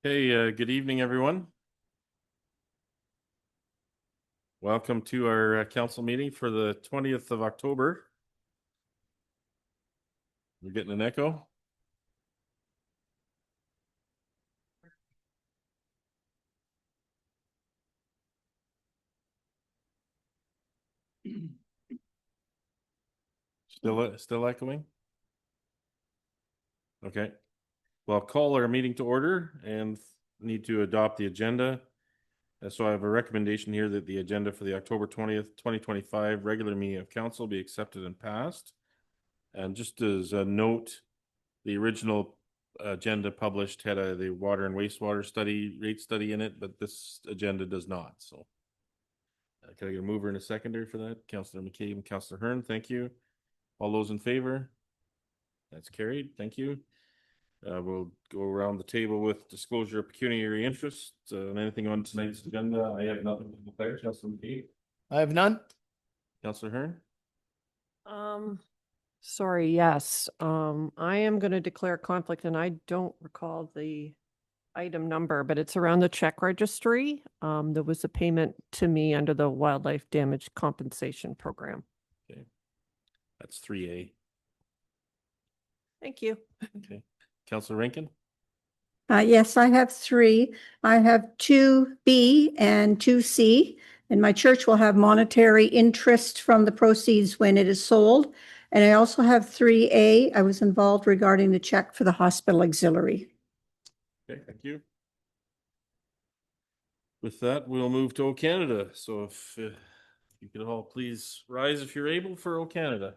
Hey, good evening, everyone. Welcome to our council meeting for the 20th of October. We're getting an echo. Still echoing? Okay. Well, I'll call our meeting to order and need to adopt the agenda. So I have a recommendation here that the agenda for the October 20th, 2025 regular meeting of council be accepted and passed. And just as a note, the original agenda published had the water and wastewater rate study in it, but this agenda does not. So can I get a mover and a seconder for that? Councillor McCabe and Councillor Hearn, thank you. All those in favor? That's carried. Thank you. We'll go around the table with disclosure of pecuniary interest and anything on tonight's agenda. I have nothing to declare. Councillor McCabe. I have none. Councillor Hearn. Sorry, yes. I am going to declare conflict and I don't recall the item number, but it's around the check registry. There was a payment to me under the Wildlife Damage Compensation Program. Okay. That's 3A. Thank you. Okay. Councillor Rankin. Yes, I have three. I have 2B and 2C, and my church will have monetary interest from the proceeds when it is sold. And I also have 3A. I was involved regarding the check for the hospital auxiliary. Okay, thank you. With that, we'll move to O Canada. So if you could all please rise if you're able for O Canada.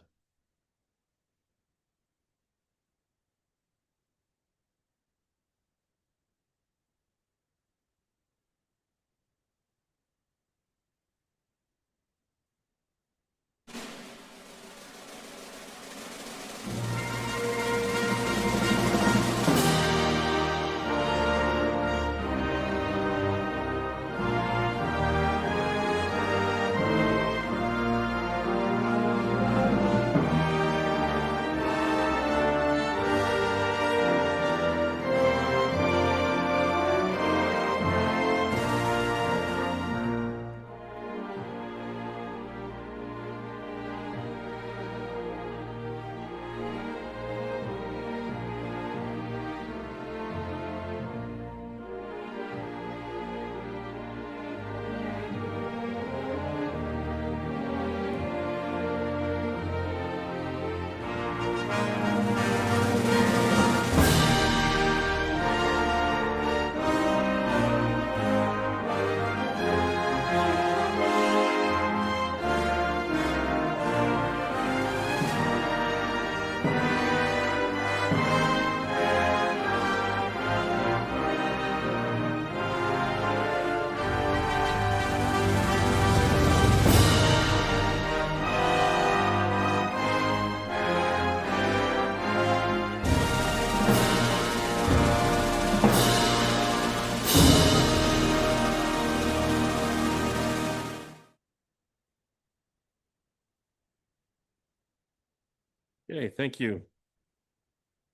Okay, thank you.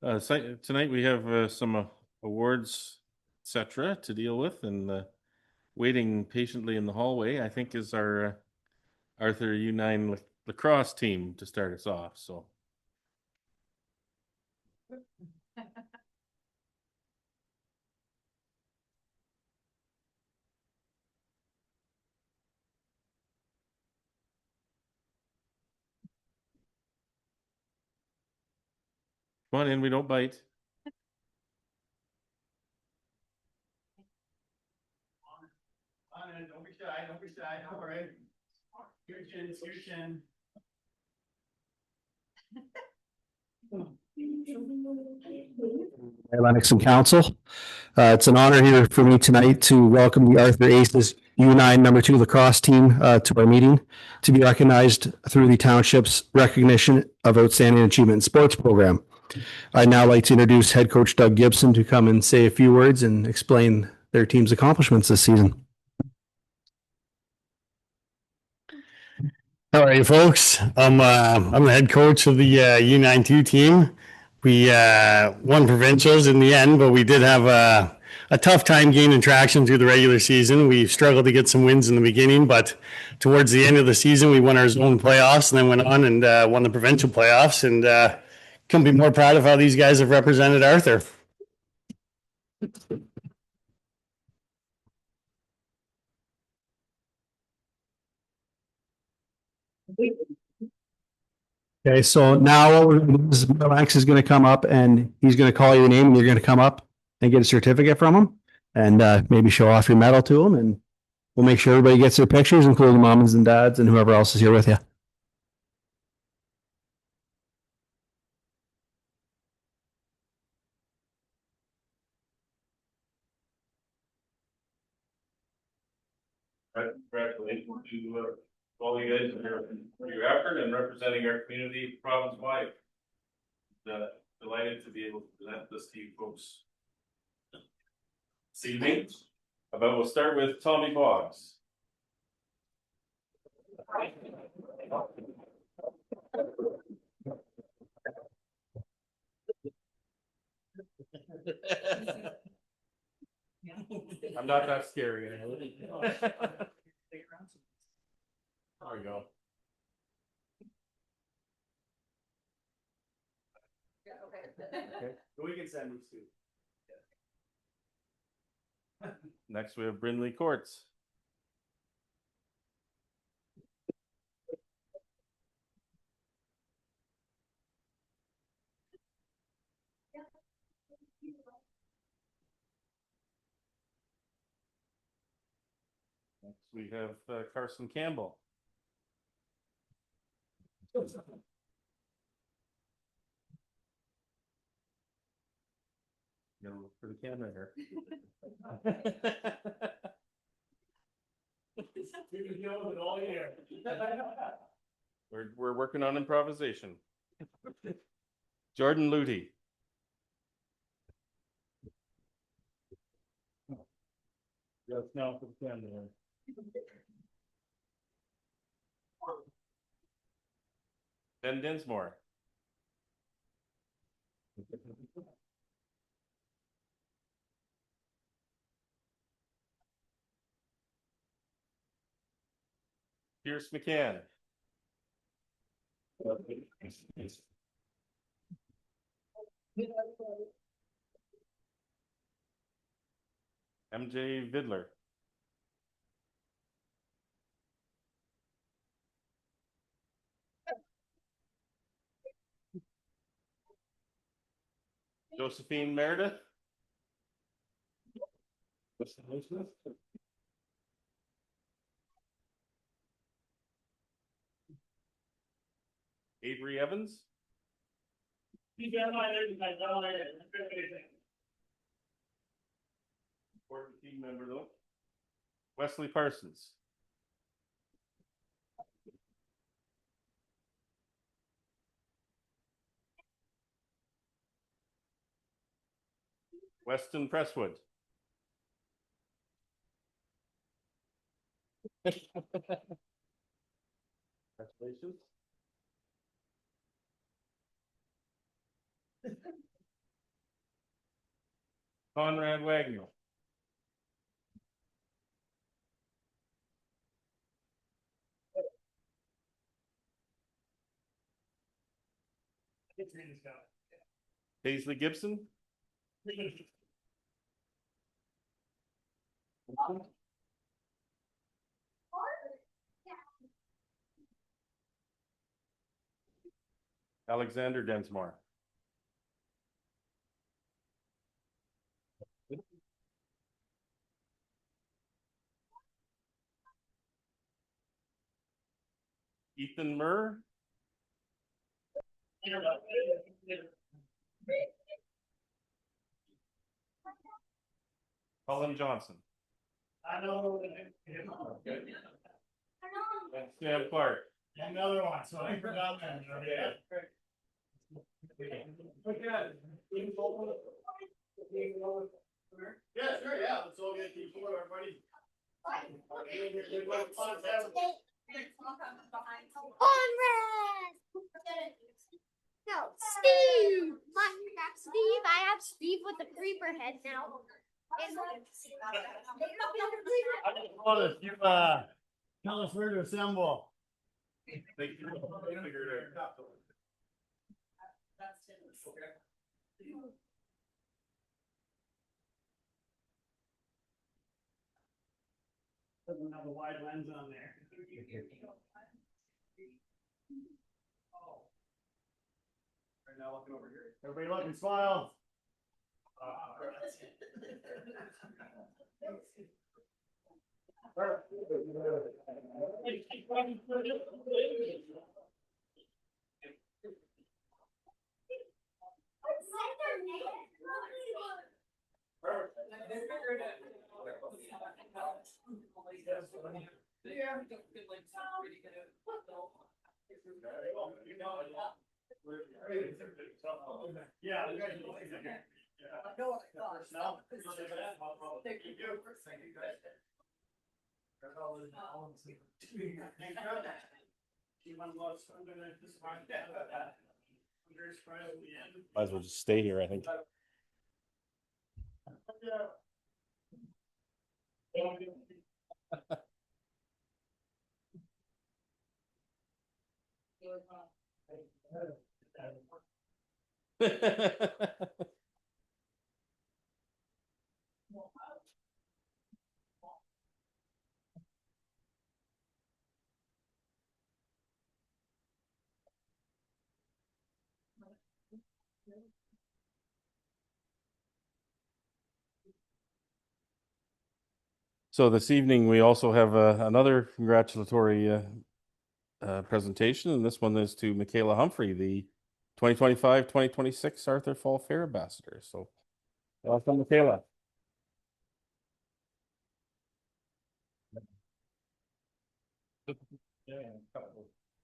Tonight we have some awards, etc., to deal with, and waiting patiently in the hallway, I think, is our Arthur U9 lacrosse team to start us off. So. Come on in, we don't bite. Don't be shy, don't be shy, don't worry. Your chin, your chin. Lennox and Council. It's an honor here for me tonight to welcome the Arthur Aces U9 number 2 lacrosse team to our meeting to be recognized through the township's recognition of outstanding achievement in sports program. I'd now like to introduce head coach Doug Gibson to come and say a few words and explain their team's accomplishments this season. All right, folks. I'm the head coach of the U92 team. We won provincials in the end, but we did have a a tough time gaining traction through the regular season. We struggled to get some wins in the beginning, but towards the end of the season, we won our zone playoffs and then went on and won the provincial playoffs. And couldn't be more proud of how these guys have represented Arthur. Okay, so now what we're gonna do is Max is gonna come up and he's gonna call your name and you're gonna come up and get a certificate from him and maybe show off your medal to him, and we'll make sure everybody gets their pictures, including moms and dads and whoever else is here with you. Congratulations to all you guys for your effort and representing our community province-wide. Delighted to be able to present this to you folks this evening. But we'll start with Tommy Boggs. I'm not that scary. There we go. Okay. We can send these two. Next, we have Brindley Courts. Next, we have Carson Campbell. Look for the camera here. We're working on improvisation. Jordan Luty. Yes, now for the camera. Ben Dinsmore. Pierce McCann. MJ Vidler. Josephine Meredith. Avery Evans. Important team member though. Wesley Parsons. Weston Presswood. Congratulations. Conrad Wagner. Paisley Gibson. Alexander Densmore. Ethan Murr. Colin Johnson. Sam Clark. Another one, so I forgot that. Yeah, sure, yeah. Let's all get keep going, everybody. No, Steve! Steve, I have Steve with the creeper head now. You, tell us where to assemble. Doesn't have a wide lens on there. Right now, looking over here. Everybody look and smile. Yeah. Might as well just stay here, I think. So this evening, we also have another congratulatory presentation, and this one is to Michaela Humphrey, the 2025-2026 Arthur Fall Fair Ambassador. So welcome, Michaela.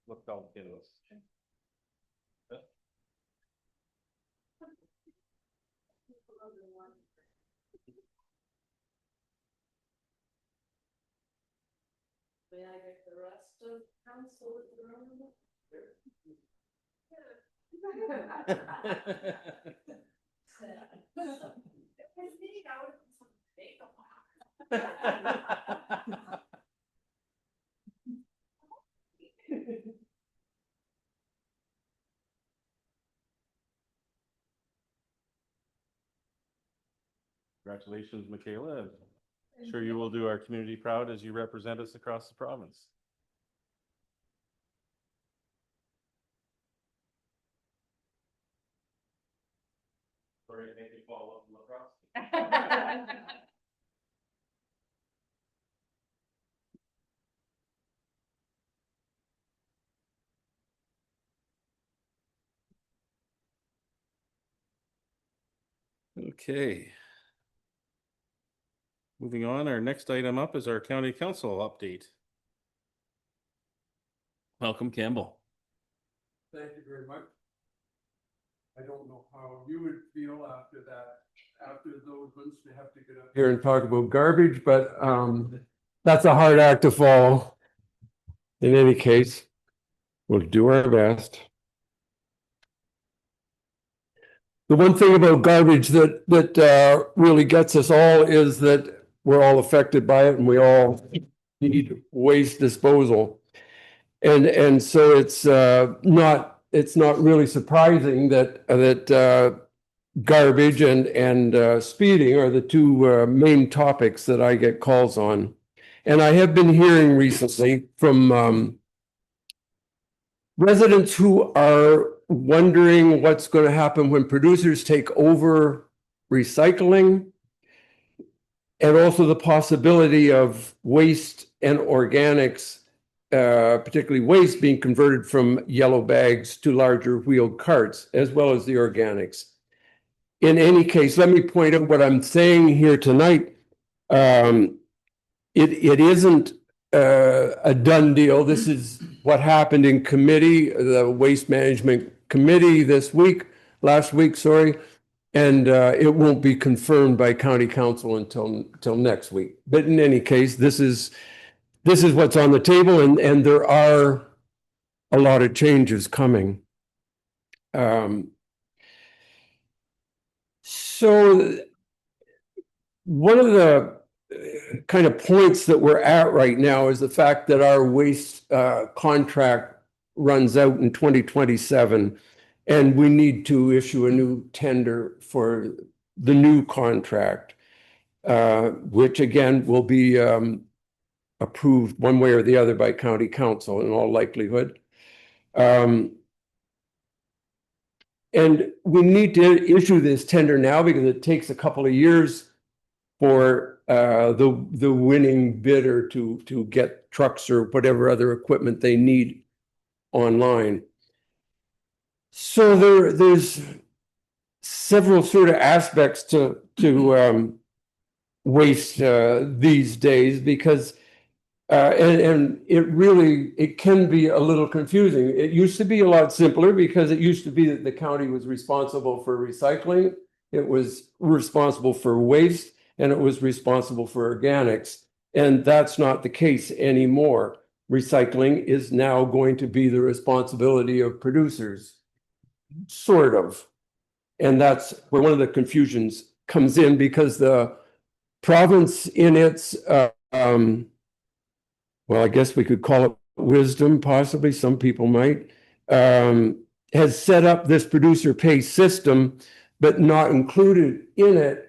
Look down, kiddos. May I get the rest of council with the room? Congratulations, Michaela. I'm sure you will do our community proud as you represent us across the province. Sorry to make you follow up lacrosse. Okay. Moving on, our next item up is our county council update. Welcome, Campbell. Thank you very much. I don't know how you would feel after that, after those ones to have to get up here and talk about garbage, but that's a hard act to follow. In any case, we'll do our best. The one thing about garbage that really gets us all is that we're all affected by it and we all need waste disposal. And so it's not really surprising that garbage and speeding are the two main topics that I get calls on. And I have been hearing recently from residents who are wondering what's going to happen when producers take over recycling, and also the possibility of waste and organics, particularly waste, being converted from yellow bags to larger wheeled carts, as well as the organics. In any case, let me point out what I'm saying here tonight. It isn't a done deal. This is what happened in committee, the Waste Management Committee last week, and it won't be confirmed by County Council until next week. But in any case, this is what's on the table, and there are a lot of changes coming. So one of the kind of points that we're at right now is the fact that our waste contract runs out in 2027, and we need to issue a new tender for the new contract, which again will be approved one way or the other by county council in all likelihood. And we need to issue this tender now because it takes a couple of years for the winning bidder to get trucks or whatever other equipment they need online. So there's several sort of aspects to waste these days, because and it can be a little confusing. It used to be a lot simpler because it used to be that the county was responsible for recycling, it was responsible for waste, and it was responsible for organics. And that's not the case anymore. Recycling is now going to be the responsibility of producers, sort of. And that's where one of the confusions comes in, because the province in its well, I guess we could call it wisdom, possibly, some people might, has set up this producer pay system, but not included in it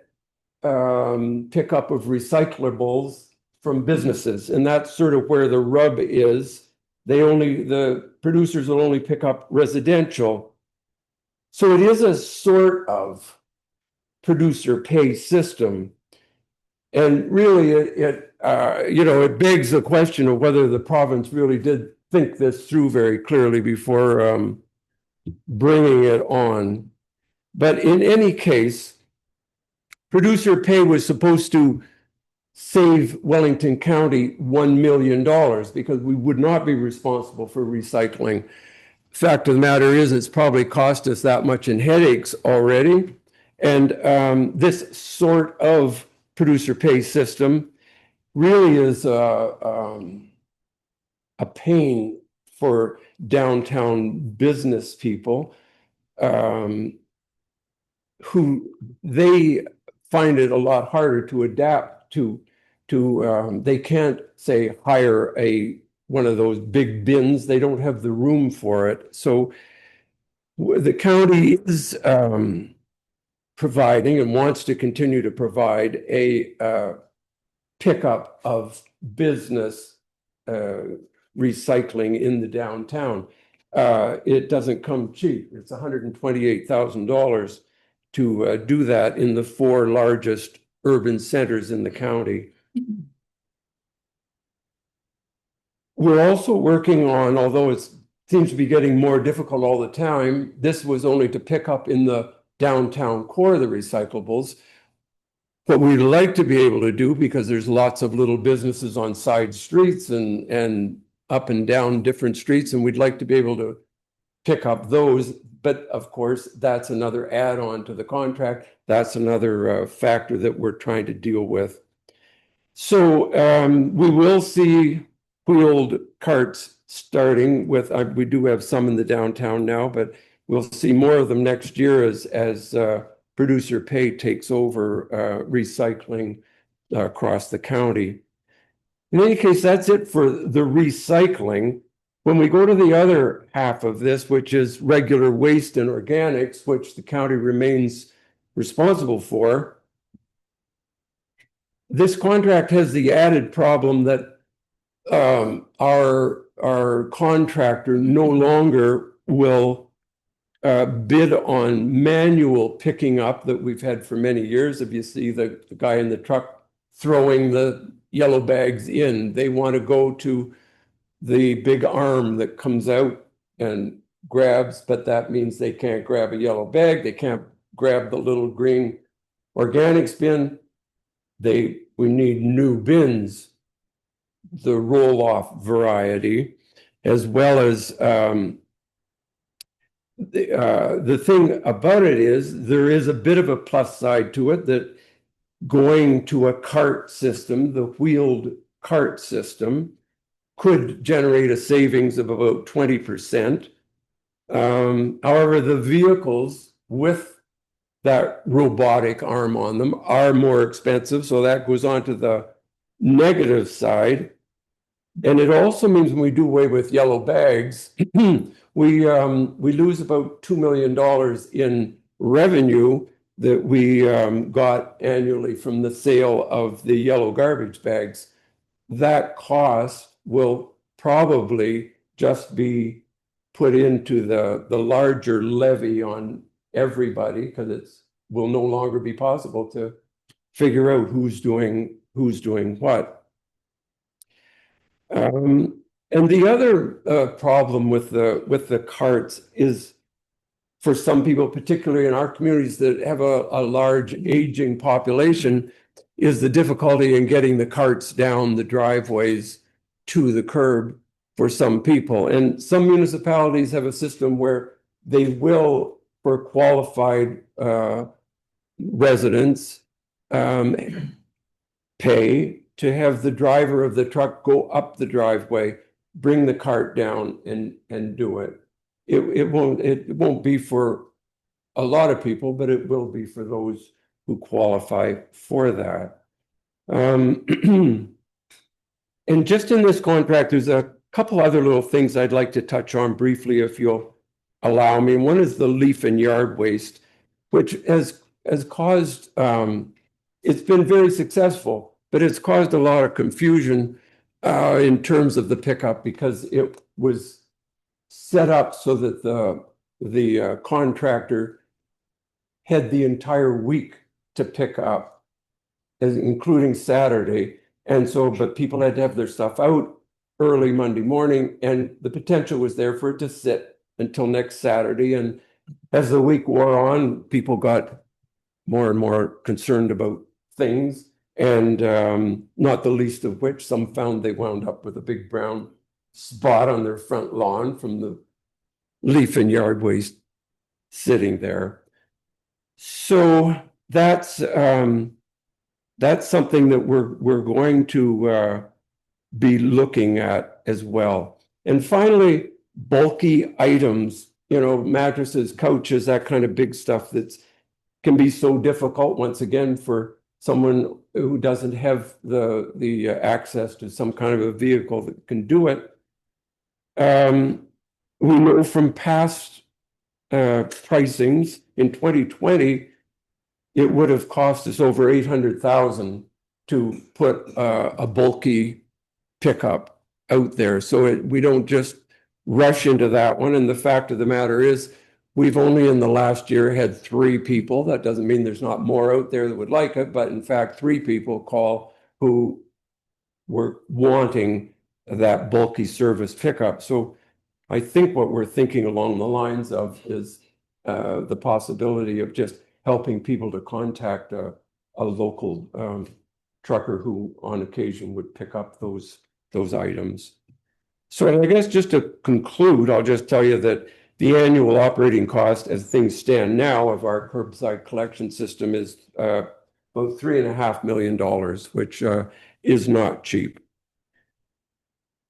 pickup of recyclables from businesses. And that's sort of where the rub is. The producers will only pick up residential. So it is a sort of producer pay system. And really, it begs the question of whether the province really did think this through very clearly before bringing it on. But in any case, producer pay was supposed to save Wellington County $1 million because we would not be responsible for recycling. Fact of the matter is, it's probably cost us that much in headaches already. And this sort of producer pay system really is a pain for downtown business people who they find it a lot harder to adapt to. They can't, say, hire one of those big bins. They don't have the room for it. So the county is providing and wants to continue to provide a pickup of business recycling in the downtown. It doesn't come cheap. It's $128,000 to do that in the 4 largest urban centers in the county. We're also working on, although it seems to be getting more difficult all the time, this was only to pick up in the downtown core of the recyclables. What we'd like to be able to do, because there's lots of little businesses on side streets and up and down different streets, and we'd like to be able to pick up those. But of course, that's another add-on to the contract. That's another factor that we're trying to deal with. So we will see wheeled carts starting with, we do have some in the downtown now, but we'll see more of them next year as producer pay takes over recycling across the county. In any case, that's it for the recycling. When we go to the other half of this, which is regular waste and organics, which the county remains responsible for, this contract has the added problem that our contractor no longer will bid on manual picking up that we've had for many years. If you see the guy in the truck throwing the yellow bags in, they want to go to the big arm that comes out and grabs, but that means they can't grab a yellow bag. They can't grab the little green organics bin. We need new bins, the roll-off variety, as well as the thing about it is there is a bit of a plus side to it, that going to a cart system, the wheeled cart system, could generate a savings of about 20%. However, the vehicles with that robotic arm on them are more expensive. So that goes on to the negative side. And it also means when we do away with yellow bags, we lose about $2 million in revenue that we got annually from the sale of the yellow garbage bags. That cost will probably just be put into the larger levy on everybody, because it will no longer be possible to figure out who's doing what. And the other problem with the carts is, for some people, particularly in our communities that have a large aging population, is the difficulty in getting the carts down the driveways to the curb for some people. And some municipalities have a system where they will, for qualified residents, pay to have the driver of the truck go up the driveway, bring the cart down and do it. It won't be for a lot of people, but it will be for those who qualify for that. And just in this contract, there's a couple other little things I'd like to touch on briefly, if you'll allow me. One is the leaf and yard waste, which has caused, it's been very successful, but it's caused a lot of confusion in terms of the pickup, because it was set up so that the contractor had the entire week to pick up, including Saturday. And so, but people had to have their stuff out early Monday morning, and the potential was there for it to sit until next Saturday. And as the week wore on, people got more and more concerned about things, and not the least of which, some found they wound up with a big brown spot on their front lawn from the leaf and yard waste sitting there. So that's something that we're going to be looking at as well. And finally, bulky items, mattresses, couches, that kind of big stuff that can be so difficult, once again, for someone who doesn't have the access to some kind of a vehicle that can do it. We know from past pricings in 2020, it would have cost us over $800,000 to put a bulky pickup out there. So we don't just rush into that one. And the fact of the matter is, we've only in the last year had 3 people. That doesn't mean there's not more out there that would like it, but in fact, 3 people call who were wanting that bulky service pickup. So I think what we're thinking along the lines of is the possibility of just helping people to contact a local trucker who on occasion would pick up those items. So I guess just to conclude, I'll just tell you that the annual operating cost as things stand now of our curbside collection system is about $3.5 million, which is not cheap.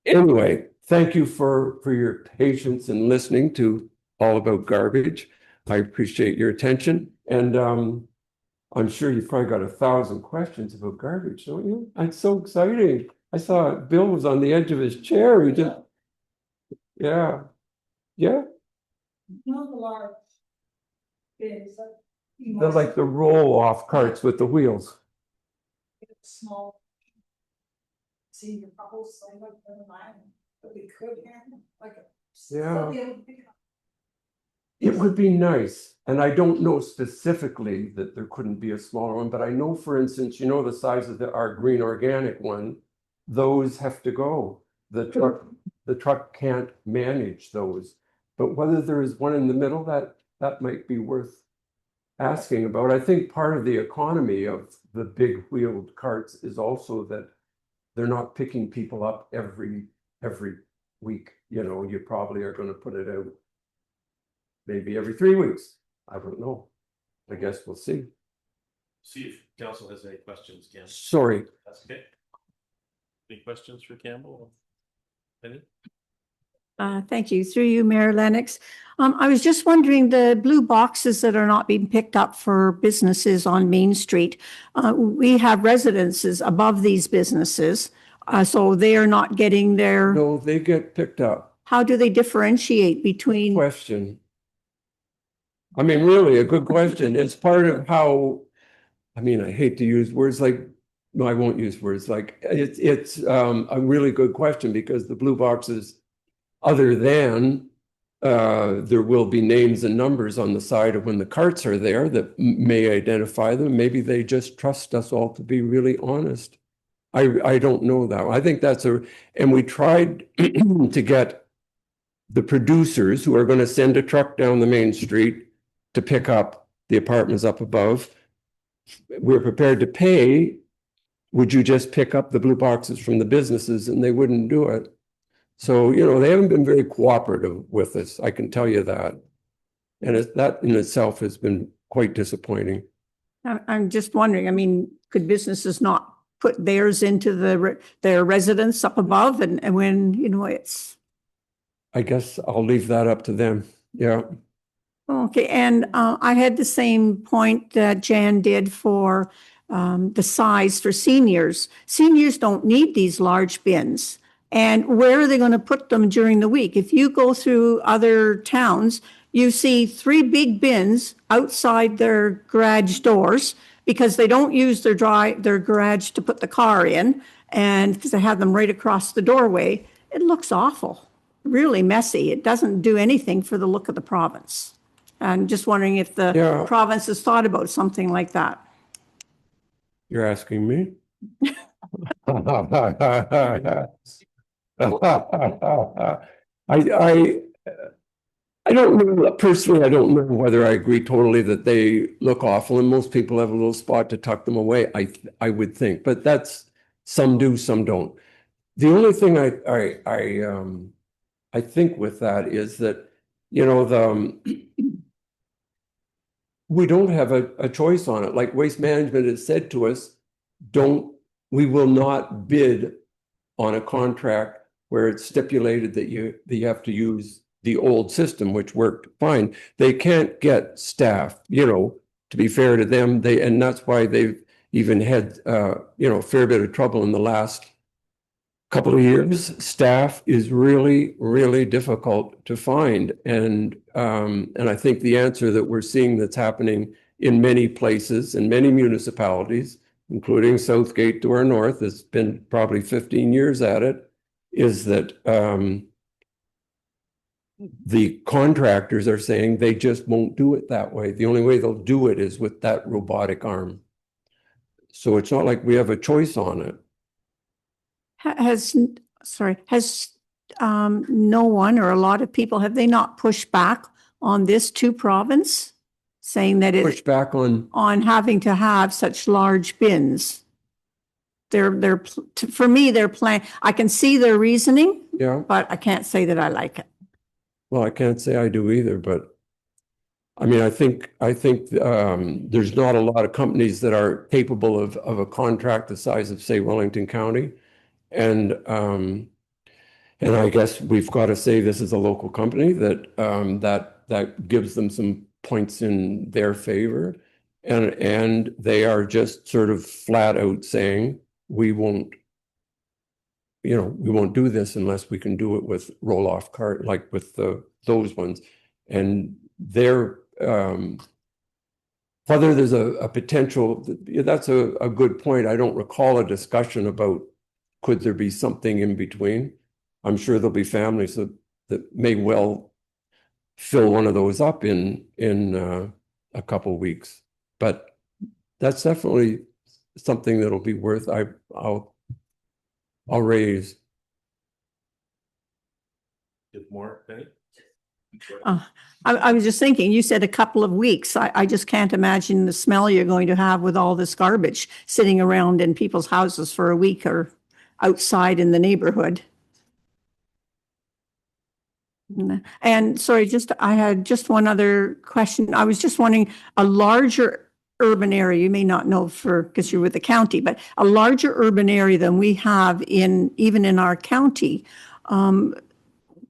Anyway, thank you for your patience in listening to All About Garbage. I appreciate your attention. And I'm sure you've probably got 1,000 questions about garbage, don't you? It's so exciting. I saw Bill was on the edge of his chair. He just, yeah. The large bins, They're like the roll-off carts with the wheels. small. See the bubbles, so like the line, but we could handle like a. Yeah. Be able to pick it up. It would be nice, and I don't know specifically that there couldn't be a smaller one, but I know, for instance, the size of our green organic one, those have to go. The truck can't manage those. But whether there is one in the middle, that might be worth asking about. I think part of the economy of the big wheeled carts is also that they're not picking people up every week. You probably are going to put it out maybe every 3 weeks. I don't know. I guess we'll see. See if council has any questions, Ken. Sorry. That's okay. Any questions for Campbell? Any? Thank you. Through you, Mayor Lennox. I was just wondering, the blue boxes that are not being picked up for businesses on Main Street, we have residences above these businesses, so they are not getting their, No, they get picked up. how do they differentiate between? Question. I mean, really, a good question. It's part of how, I mean, I hate to use words like, no, I won't use words like, it's a really good question because the blue boxes, other than there will be names and numbers on the side of when the carts are there that may identify them. Maybe they just trust us all to be really honest. I don't know that. I think that's and we tried to get the producers who are going to send a truck down the main street to pick up the apartments up above. We're prepared to pay. Would you just pick up the blue boxes from the businesses? And they wouldn't do it. So, you know, they haven't been very cooperative with us. I can tell you that. And that in itself has been quite disappointing. I'm just wondering, I mean, could businesses not put theirs into their residence up above and when, you know, it's. I guess I'll leave that up to them. Yeah. Okay, and I had the same point that Jan did for the size for seniors. Seniors don't need these large bins. And where are they going to put them during the week? If you go through other towns, you see 3 big bins outside their garage doors because they don't use their garage to put the car in, and because they have them right across the doorway. It looks awful, really messy. It doesn't do anything for the look of the province. I'm just wondering if the province has thought about something like that. You're asking me? I don't know, personally, I don't know whether I agree totally that they look awful, and most people have a little spot to tuck them away, I would think, but that's, some do, some don't. The only thing I think with that is that, you know, we don't have a choice on it. Like Waste Management has said to us, we will not bid on a contract where it's stipulated that you have to use the old system, which worked fine. They can't get staff, you know, to be fair to them. And that's why they've even had, you know, a fair bit of trouble in the last couple of years. Staff is really, really difficult to find. And I think the answer that we're seeing that's happening in many places, in many municipalities, including Southgate to our north, has been probably 15 years at it, is that the contractors are saying they just won't do it that way. The only way they'll do it is with that robotic arm. So it's not like we have a choice on it. Has no one or a lot of people, have they not pushed back on this to province, saying that Push back on having to have such large bins? For me, their plan, I can see their reasoning, Yeah. but I can't say that I like it. Well, I can't say I do either, but I mean, I think there's not a lot of companies that are capable of a contract the size of, say, Wellington County. And I guess we've got to say this is a local company that gives them some points in their favor. And they are just sort of flat out saying, we won't do this unless we can do it with roll-off cart, like with those ones. And they're, whether there's a potential, that's a good point. I don't recall a discussion about could there be something in between. I'm sure there'll be families that may well fill one of those up in a couple of weeks. But that's definitely something that'll be worth, I'll raise. Get more, Penny? I was just thinking, you said a couple of weeks. I just can't imagine the smell you're going to have with all this garbage sitting around in people's houses for a week or outside in the neighborhood. And sorry, I had just one other question. I was just wondering, a larger urban area, you may not know because you're with the county, but a larger urban area than we have even in our county,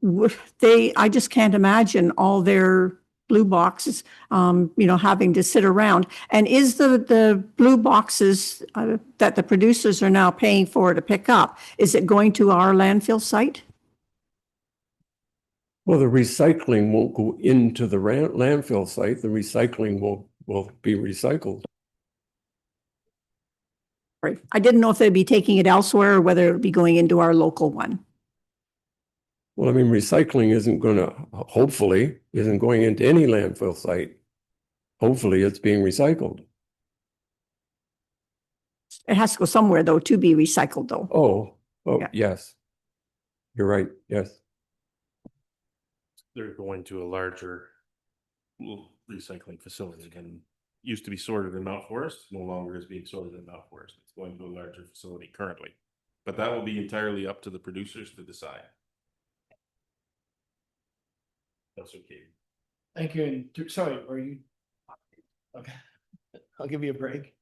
I just can't imagine all their blue boxes, having to sit around. And is the blue boxes that the producers are now paying for to pick up, is it going to our landfill site? Well, the recycling won't go into the landfill site. The recycling will be recycled. Right. I didn't know if they'd be taking it elsewhere or whether it would be going into our local one. Well, I mean, recycling hopefully isn't going into any landfill site. Hopefully it's being recycled. It has to go somewhere though to be recycled though. Oh, Yeah. yes. You're right. Yes. They're going to a larger recycling facility again. Used to be sorted in Mount Forest, no longer is being sorted in Mount Forest. It's going to a larger facility currently. But that will be entirely up to the producers to decide. That's okay. Thank you. And sorry, are you? Okay, I'll give you a break.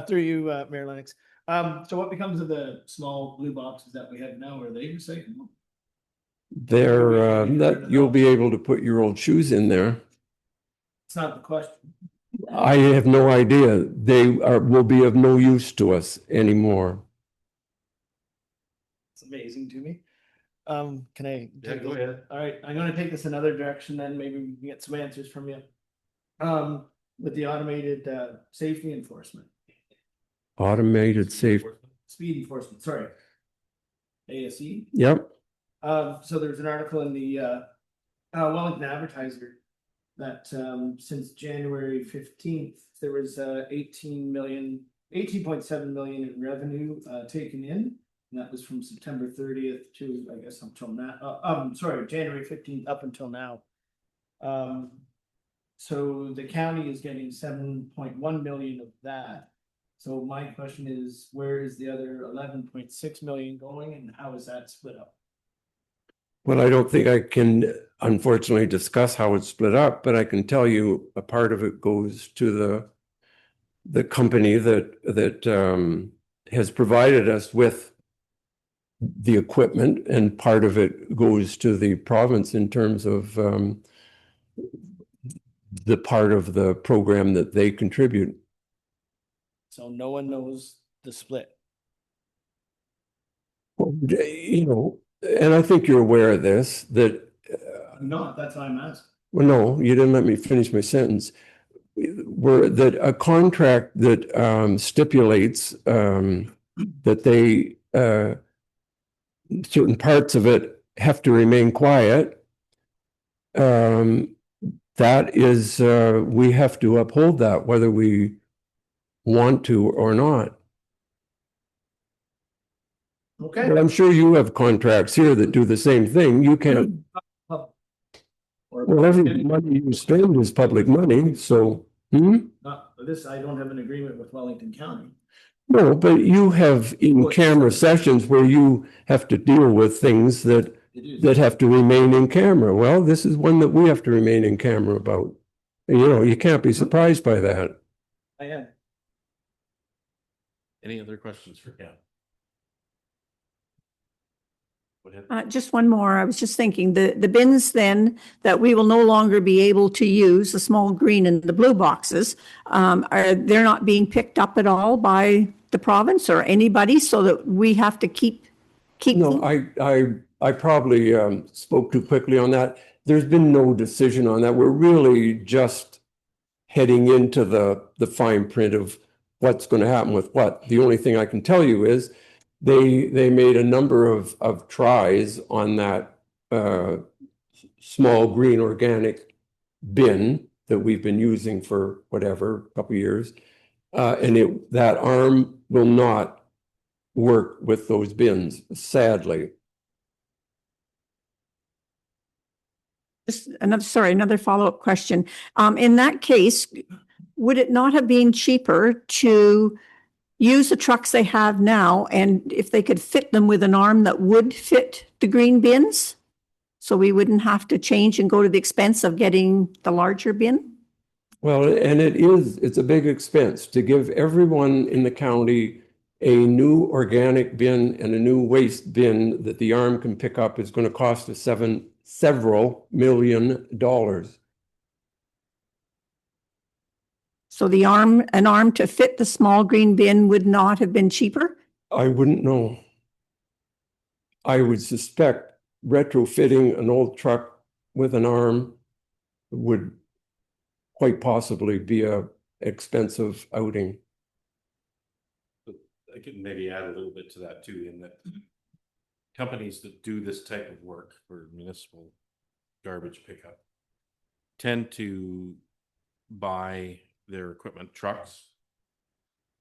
Through you, Mayor Lennox. So what becomes of the small blue boxes that we have now? Are they recyclable? That you'll be able to put your old shoes in there. It's not the question. I have no idea. Will be of no use to us anymore. It's amazing to me. Can I? Yeah, go ahead. All right, I'm going to take this another direction. Then maybe we can get some answers from you. With the automated safety enforcement. Automated safe. Speed enforcement. Sorry. ASE. Yep. So there's an article in the Wellington Advertiser that since January 15th, there was 18.7 million in revenue taken in. And that was from September 30th to, I guess, until now. Sorry, January 15th up until now. So the county is getting 7.1 million of that. So my question is, where is the other 11.6 million going and how is that split up? Well, I don't think I can unfortunately discuss how it's split up, but I can tell you a part of it goes to the company that has provided us with the equipment, and part of it goes to the province in terms of the part of the program that they contribute. So no one knows the split. Well, and I think you're aware of this, that No, that's why I'm asking. well, no, you didn't let me finish my sentence. That a contract that stipulates that they certain parts of it have to remain quiet. That is, we have to uphold that whether we want to or not. Okay. But I'm sure you have contracts here that do the same thing. You can't. Well, every money you spend is public money, so. Not this, I don't have an agreement with Wellington County. No, but you have in-camera sessions where you have to deal with things that have to remain in camera. Well, this is one that we have to remain in camera about. And, you can't be surprised by that. I am. Any other questions for Cam? Go ahead. Just one more. I was just thinking the bins then that we will no longer be able to use, the small green and the blue boxes, they're not being picked up at all by the province or anybody, so that we have to keep. No, I probably spoke too quickly on that. There's been no decision on that. We're really just heading into the fine print of what's going to happen with what. The only thing I can tell you is they made a number of tries on that small green organic bin that we've been using for whatever, a couple of years. And that arm will not work with those bins, sadly. Just another follow-up question. In that case, would it not have been cheaper to use the trucks they have now, and if they could fit them with an arm that would fit the green bins? So we wouldn't have to change and go to the expense of getting the larger bin? Well, and it's a big expense to give everyone in the county a new organic bin and a new waste bin that the arm can pick up is going to cost us several $million. So an arm to fit the small green bin would not have been cheaper? I wouldn't know. I would suspect retrofitting an old truck with an arm would quite possibly be a expensive outing. I could maybe add a little bit to that too, in that companies that do this type of work for municipal garbage pickup tend to buy their equipment trucks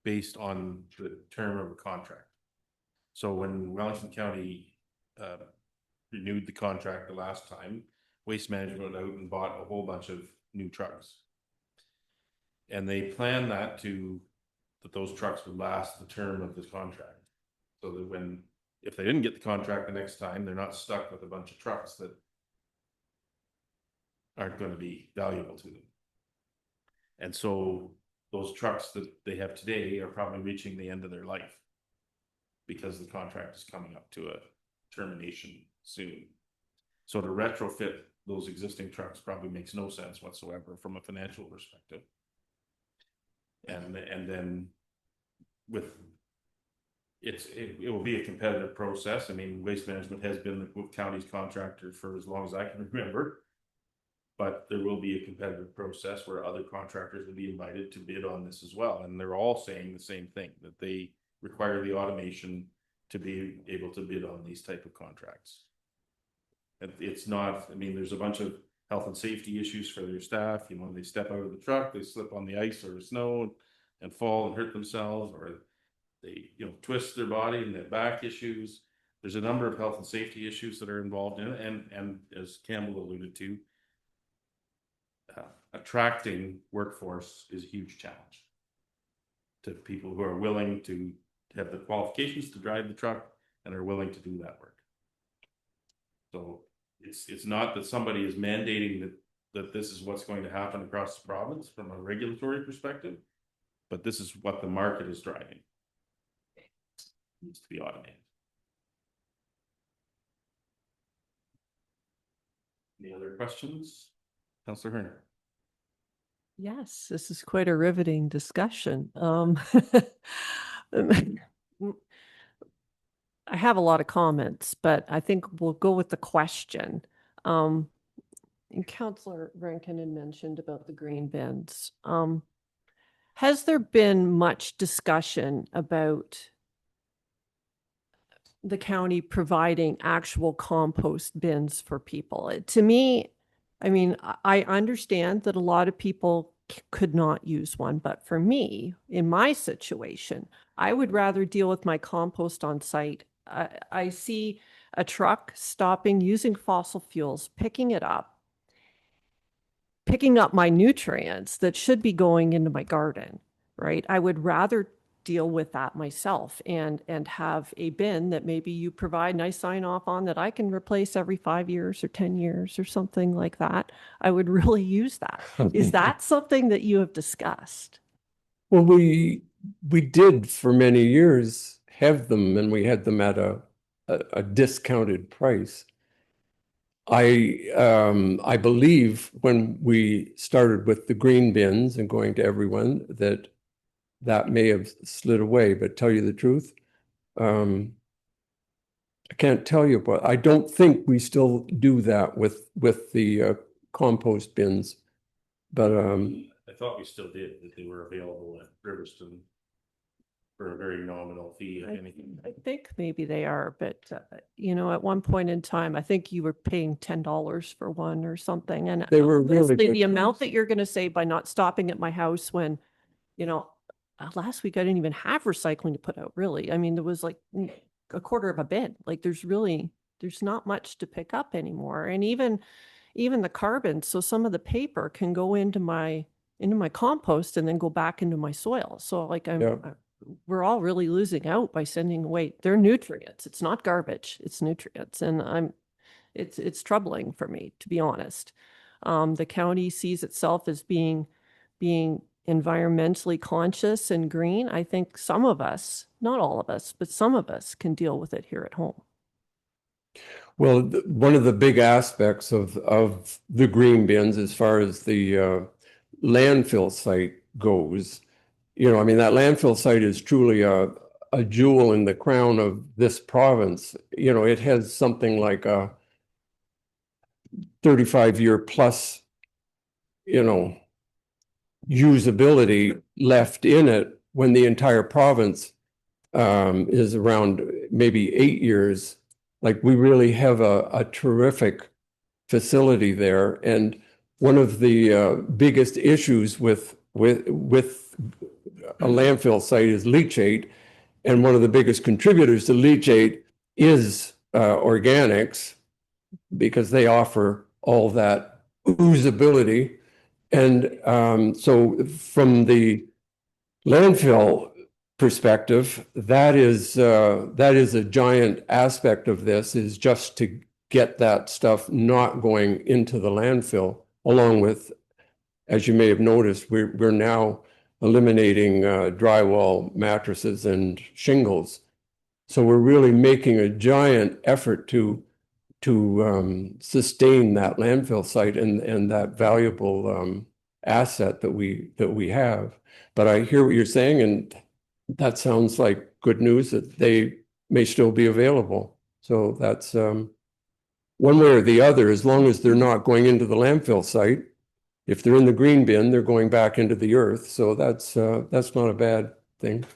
based on the term of a contract. So when Wellington County renewed the contract the last time, Waste Management went out and bought a whole bunch of new trucks. And they planned that those trucks would last the term of this contract. So that if they didn't get the contract the next time, they're not stuck with a bunch of trucks that aren't going to be valuable to them. And so those trucks that they have today are probably reaching the end of their life because the contract is coming up to a termination soon. So to retrofit those existing trucks probably makes no sense whatsoever from a financial perspective. And then it will be a competitive process. I mean, Waste Management has been the county's contractor for as long as I can remember, but there will be a competitive process where other contractors will be invited to bid on this as well. And they're all saying the same thing, that they require the automation to be able to bid on these type of contracts. It's not, I mean, there's a bunch of health and safety issues for their staff. You know, they step out of the truck, they slip on the ice or the snow and fall and hurt themselves, or they, twist their body and they have back issues. There's a number of health and safety issues that are involved in it. And as Campbell alluded to, attracting workforce is a huge challenge to people who are willing to have the qualifications to drive the truck and are willing to do that work. So it's not that somebody is mandating that this is what's going to happen across the province from a regulatory perspective, but this is what the market is driving. It needs to be automated. Any other questions? Councillor Herner. Yes, this is quite a riveting discussion. I have a lot of comments, but I think we'll go with the question. And Councillor Rankin had mentioned about the green bins. Has there been much discussion about the county providing actual compost bins for people? To me, I mean, I understand that a lot of people could not use one, but for me, in my situation, I would rather deal with my compost on site. I see a truck stopping, using fossil fuels, picking up my nutrients that should be going into my garden, right? I would rather deal with that myself and have a bin that maybe you provide and I sign off on that I can replace every 5 years or 10 years or something like that. I would really use that. Is that something that you have discussed? Well, we did for many years have them, and we had them at a discounted price. I believe when we started with the green bins and going to everyone that may have slid away, but tell you the truth, I can't tell you, but I don't think we still do that with the compost bins. But I thought we still did, that they were available at Riverston for a very nominal fee, if anything. I think maybe they are, but at one point in time, I think you were paying $10 for one or something. And they were really honestly, good. the amount that you're going to save by not stopping at my house when, last week I didn't even have recycling to put out, really. I mean, there was like a quarter of a bin. Like there's not much to pick up anymore. And even the carbon, so some of the paper can go into my compost and then go back into my soil. So like we're all really losing out by sending away their nutrients. It's not garbage, it's nutrients. And it's troubling for me, to be honest. The county sees itself as being environmentally conscious and green, I think some of us, not all of us, but some of us can deal with it here at home. Well, one of the big aspects of the green bins, as far as the landfill site goes, I mean, that landfill site is truly a jewel in the crown of this province. It has something like a 35-year plus, usability left in it, when the entire province is around maybe 8 years. Like, we really have a terrific facility there. And one of the biggest issues with a landfill site is leachate. And one of the biggest contributors to leachate is organics, because they offer all that oozability. And so from the landfill perspective, that is a giant aspect of this, is just to get that stuff not going into the landfill, along with, as you may have noticed, we're now eliminating drywall mattresses and shingles. So we're really making a giant effort to sustain that landfill site and that valuable asset that we have. But I hear what you're saying, and that sounds like good news that they may still be available. So that's one way or the other, as long as they're not going into the landfill site. If they're in the green bin, they're going back into the earth. So that's not a bad thing.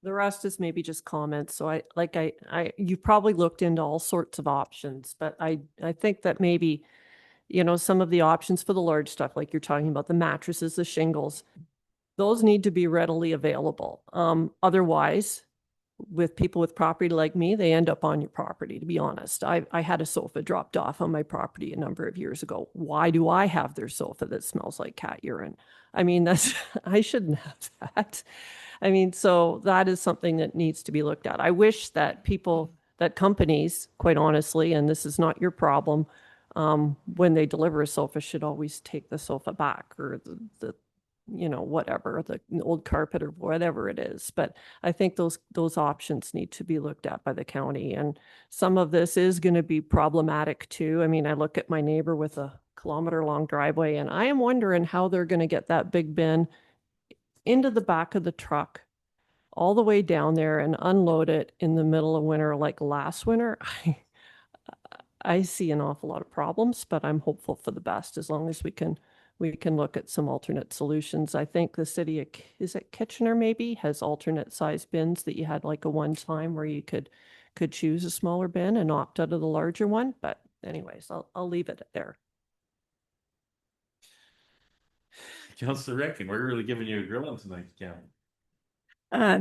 The rest is maybe just comments. So you probably looked into all sorts of options, but I think that maybe, some of the options for the large stuff, like you're talking about the mattresses, the shingles, those need to be readily available. Otherwise, with people with property like me, they end up on your property, to be honest. I had a sofa dropped off on my property a number of years ago. Why do I have their sofa that smells like cat urine? I mean, I shouldn't have that. I mean, so that is something that needs to be looked at. I wish that companies, quite honestly, and this is not your problem, when they deliver a sofa, should always take the sofa back, or the whatever, the old carpet or whatever it is. But I think those options need to be looked at by the county. And some of this is going to be problematic too. I mean, I look at my neighbor with a kilometer-long driveway, and I am wondering how they're going to get that big bin into the back of the truck, all the way down there, and unload it in the middle of winter like last winter. I see an awful lot of problems, but I'm hopeful for the best, as long as we can look at some alternate solutions. I think the city of, is it Kitchener maybe, has alternate size bins that you had like a one time where you could choose a smaller bin and opt out of the larger one. But anyways, I'll leave it there. Councillor Reckon, we're really giving you a grilling tonight, Cam.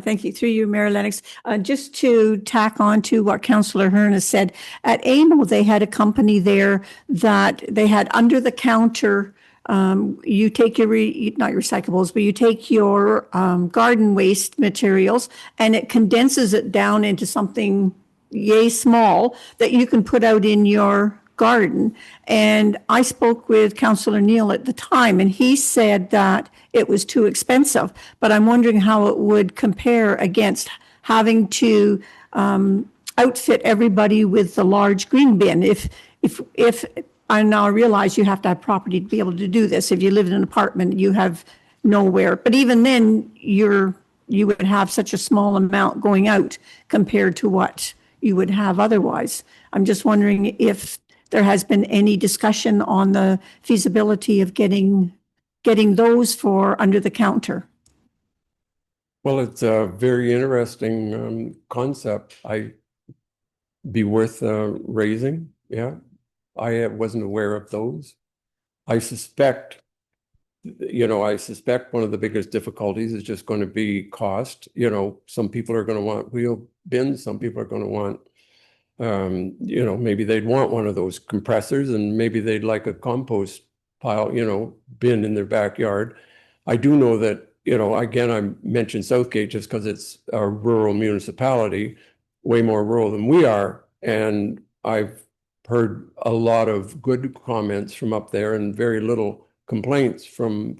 Thank you. Through you, Mayor Lennox. Just to tack on to what Councillor Hearn has said, at AMO, they had a company there that they had under the counter. You take your, not your recyclables, but you take your garden waste materials, and it condenses it down into something yay small that you can put out in your garden. And I spoke with Councillor Neal at the time, and he said that it was too expensive. But I'm wondering how it would compare against having to outfit everybody with the large green bin. If I now realize you have to have property to be able to do this. If you live in an apartment, you have nowhere. But even then, you would have such a small amount going out compared to what you would have otherwise. I'm just wondering if there has been any discussion on the feasibility of getting those for under the counter. Well, it's a very interesting concept. Be worth raising. Yeah, I wasn't aware of those. I suspect one of the biggest difficulties is just going to be cost. Some people are going to want wheel bins. Some people are going to want, maybe they'd want one of those compressors, and maybe they'd like a compost pile, bin in their backyard. I do know that, again, I mentioned Southgate just because it's a rural municipality, way more rural than we are. And I've heard a lot of good comments from up there and very little complaints from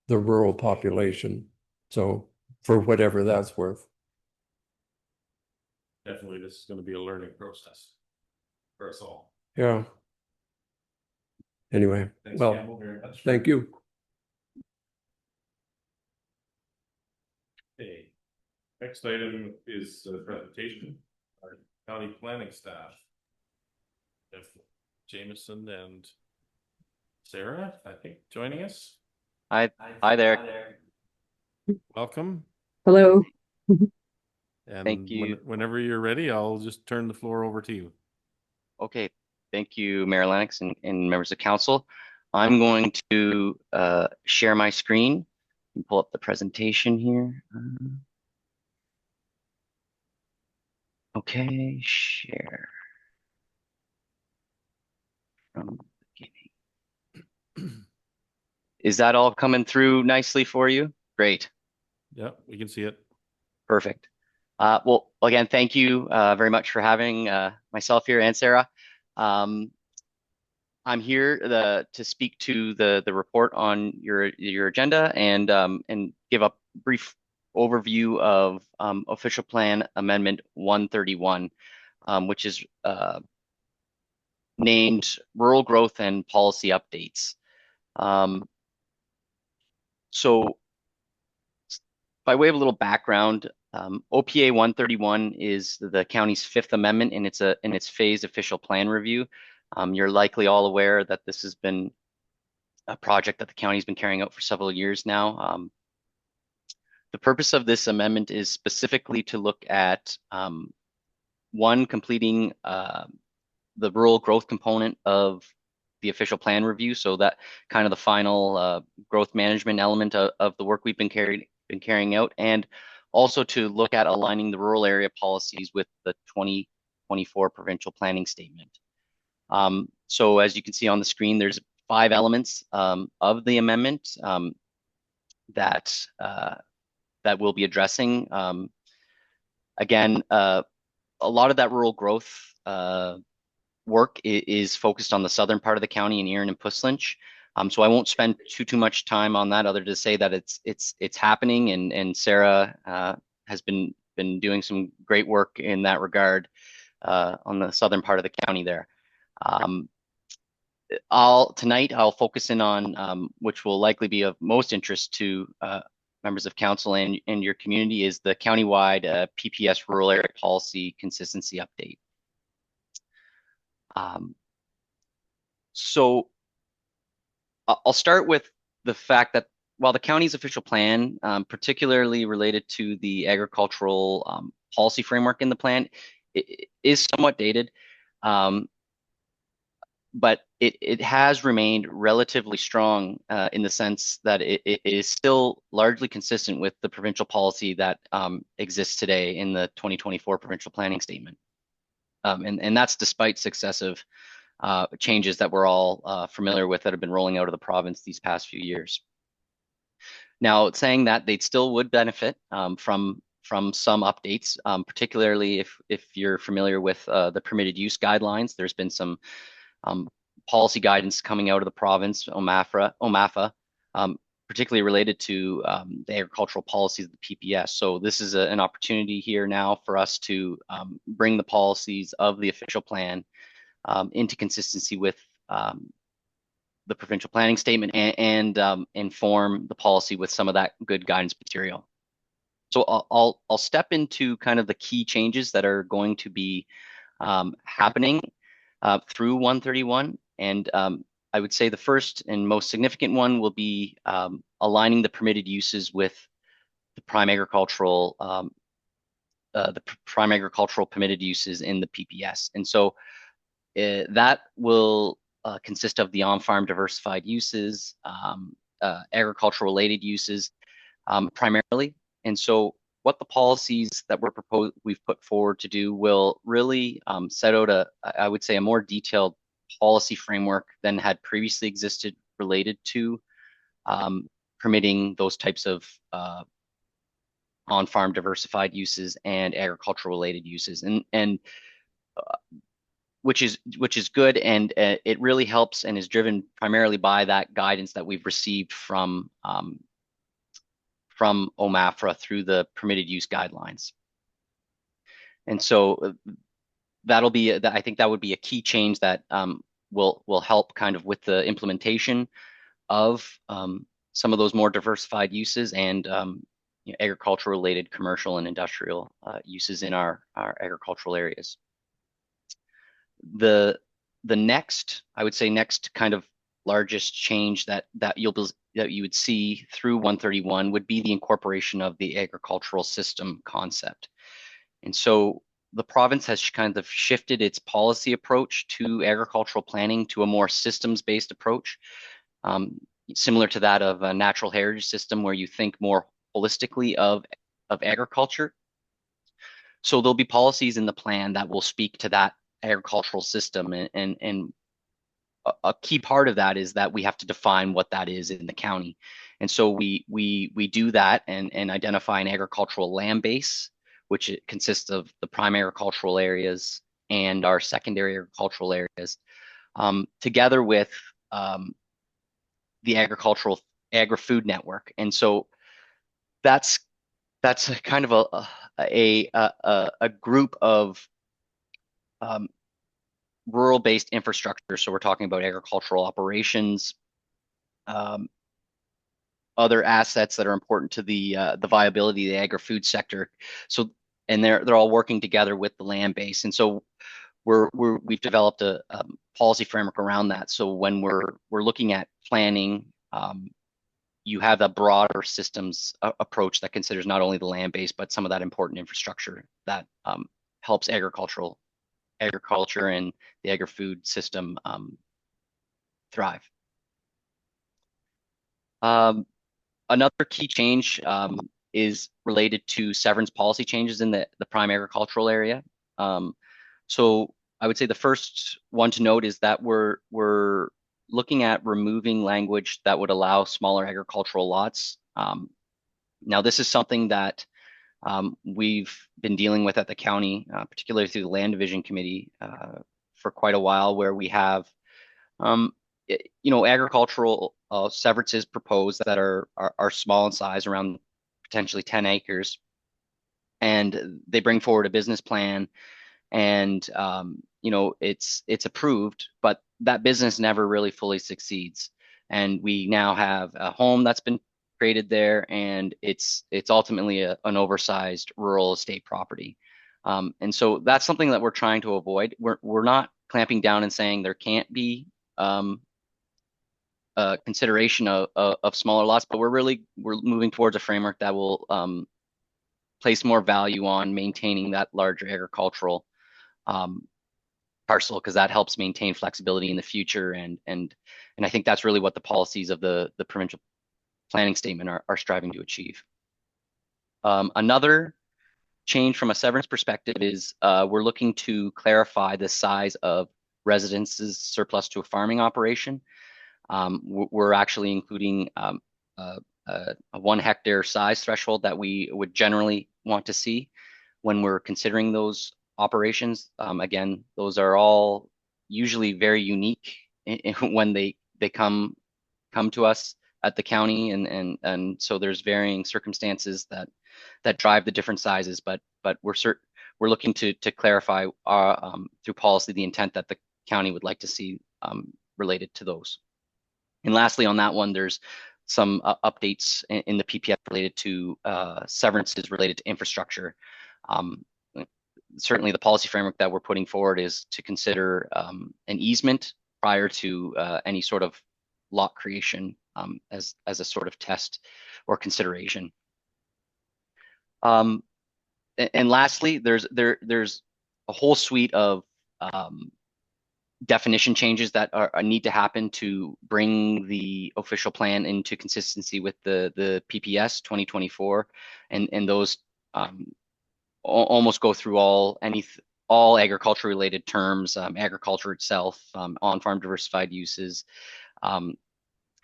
the rural population. So for whatever that's worth. Definitely, this is going to be a learning process for us all. Yeah. Anyway, Thanks, well, Campbell, very much. thank you. Okay. Next item is the presentation. Our county planning staff. If Jameson and Sarah, I think, joining us. Hi there. Welcome. Hello. And Thank you. whenever you're ready, I'll just turn the floor over to you. Okay, thank you, Mayor Lennox and members of council. I'm going to share my screen and pull up the presentation here. Okay, share from the beginning. Is that all coming through nicely for you? Great. Yeah, we can see it. Perfect. Well, again, thank you very much for having myself here and Sarah. I'm here to speak to the report on your agenda and give a brief overview of Official Plan Amendment 131, which is named Rural Growth and Policy Updates. So by way of a little background, OPA 131 is the county's fifth amendment in its phased official plan review. You're likely all aware that this has been a project that the county's been carrying out for several years now. The purpose of this amendment is specifically to look at one, completing the rural growth component of the official plan review, so that kind of the final growth management element of the work we've been carrying out, and also to look at aligning the rural area policies with the 2024 provincial planning statement. So as you can see on the screen, there's 5 elements of the amendment that we'll be addressing. Again, a lot of that rural growth work is focused on the southern part of the county in Erin and Puslinch. So I won't spend too much time on that, other to say that it's happening, and Sarah has been doing some great work in that regard on the southern part of the county there. Tonight I'll focus in on which will likely be of most interest to members of council and your community, is the countywide PPS rural area policy consistency update. So I'll start with the fact that while the county's official plan, particularly related to the agricultural policy framework in the plan, it is somewhat dated, but it has remained relatively strong in the sense that it is still largely consistent with the provincial policy that exists today in the 2024 provincial planning statement. And that's despite successive changes that we're all familiar with that have been rolling out of the province these past few years. Now, saying that, they still would benefit from some updates, particularly if you're familiar with the permitted use guidelines. There's been some policy guidance coming out of the province, OMAFA, particularly related to the agricultural policies of the PPS. So this is an opportunity here now for us to bring the policies of the official plan into consistency with the provincial planning statement and inform the policy with some of that good guidance material. So I'll step into kind of the key changes that are going to be happening through 131. And I would say the first and most significant one will be aligning the permitted uses with the prime agricultural permitted uses in the PPS. And so that will consist of the on-farm diversified uses, agricultural related uses primarily. And so what the policies that we've put forward to do will really set out I would say, a more detailed policy framework than had previously existed related to permitting those types of on-farm diversified uses and agricultural related uses, and which is good, and it really helps and is driven primarily by that guidance that we've received from from OMAFRA through the permitted use guidelines. And so that'll be, I think that would be a key change that will help kind of with the implementation of some of those more diversified uses and agricultural related commercial and industrial uses in our agricultural areas. The next, I would say, next kind of largest change that you would see through 131 would be the incorporation of the agricultural system concept. And so the province has kind of shifted its policy approach to agricultural planning to a more systems-based approach, similar to that of a natural heritage system where you think more holistically of agriculture. So there'll be policies in the plan that will speak to that agricultural system, and a key part of that is that we have to define what that is in the county. And so we do that and identify an agricultural land base, which it consists of the prime agricultural areas and our secondary agricultural areas, together with the agricultural agri-food network. And so that's a kind of a group of rural-based infrastructure. So we're talking about agricultural operations, other assets that are important to the viability of the agri-food sector. So, and they're all working together with the land base. And so we've developed a policy framework around that. So when we're looking at planning, you have a broader systems approach that considers not only the land base, but some of that important infrastructure that helps agriculture and the agri-food system thrive. Another key change is related to severance policy changes in the prime agricultural area. So I would say the first one to note is that we're looking at removing language that would allow smaller agricultural lots. Now, this is something that we've been dealing with at the county, particularly through the Land Division Committee, for quite a while, where we have, agricultural severances proposed that are small in size, around potentially 10 acres, and they bring forward a business plan, and it's approved, but that business never really fully succeeds. And we now have a home that's been created there, and it's ultimately an oversized rural estate property. And so that's something that we're trying to avoid. We're not clamping down and saying there can't be consideration of smaller lots, but we're moving towards a framework that will place more value on maintaining that larger agricultural parcel, because that helps maintain flexibility in the future. And I think that's really what the policies of the provincial planning statement are striving to achieve. Another change from a severance perspective is we're looking to clarify the size of residences surplus to a farming operation. We're actually including a 1 hectare size threshold that we would generally want to see when we're considering those operations. Again, those are all usually very unique when they come to us at the county, and so there's varying circumstances that drive the different sizes. But we're looking to clarify through policy the intent that the county would like to see related to those. And lastly, on that one, there's some updates in the PPF related to severances related to infrastructure. Certainly the policy framework that we're putting forward is to consider an easement prior to any sort of lot creation as a sort of test or consideration. And lastly, there's a whole suite of definition changes that need to happen to bring the official plan into consistency with the PPS 2024, and those almost go through all agriculture related terms, agriculture itself, on-farm diversified uses,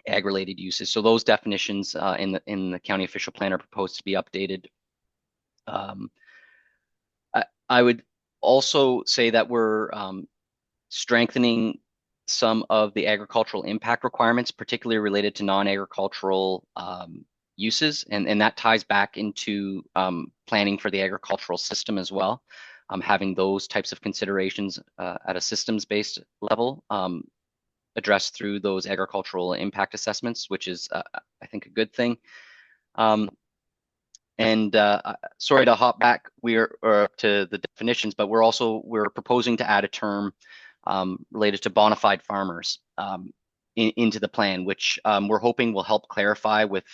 ag-related uses. So those definitions in the county official plan are proposed to be updated. I would also say that we're strengthening some of the agricultural impact requirements, particularly related to non-agricultural uses, and that ties back into planning for the agricultural system as well. Having those types of considerations at a systems-based level addressed through those agricultural impact assessments, which is, I think, a good thing. Sorry to hop back to the definitions, but we're proposing to add a term related to bona fide farmers into the plan, which we're hoping will help clarify with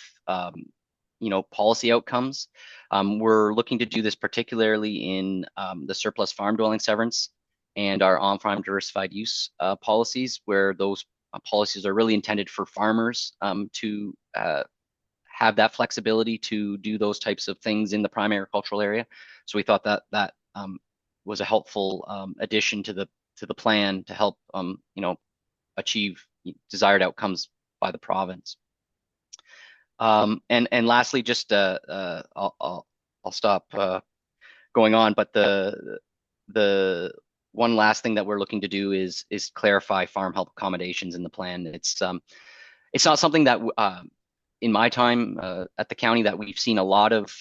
policy outcomes. We're looking to do this particularly in the surplus farm dwelling severance and our on-farm diversified use policies, where those policies are really intended for farmers to have that flexibility to do those types of things in the prime agricultural area. So we thought that was a helpful addition to the plan to help achieve desired outcomes by the province. And lastly, just I'll stop going on, but the one last thing that we're looking to do is clarify farm help accommodations in the plan. It's not something that in my time at the county that we've seen a lot of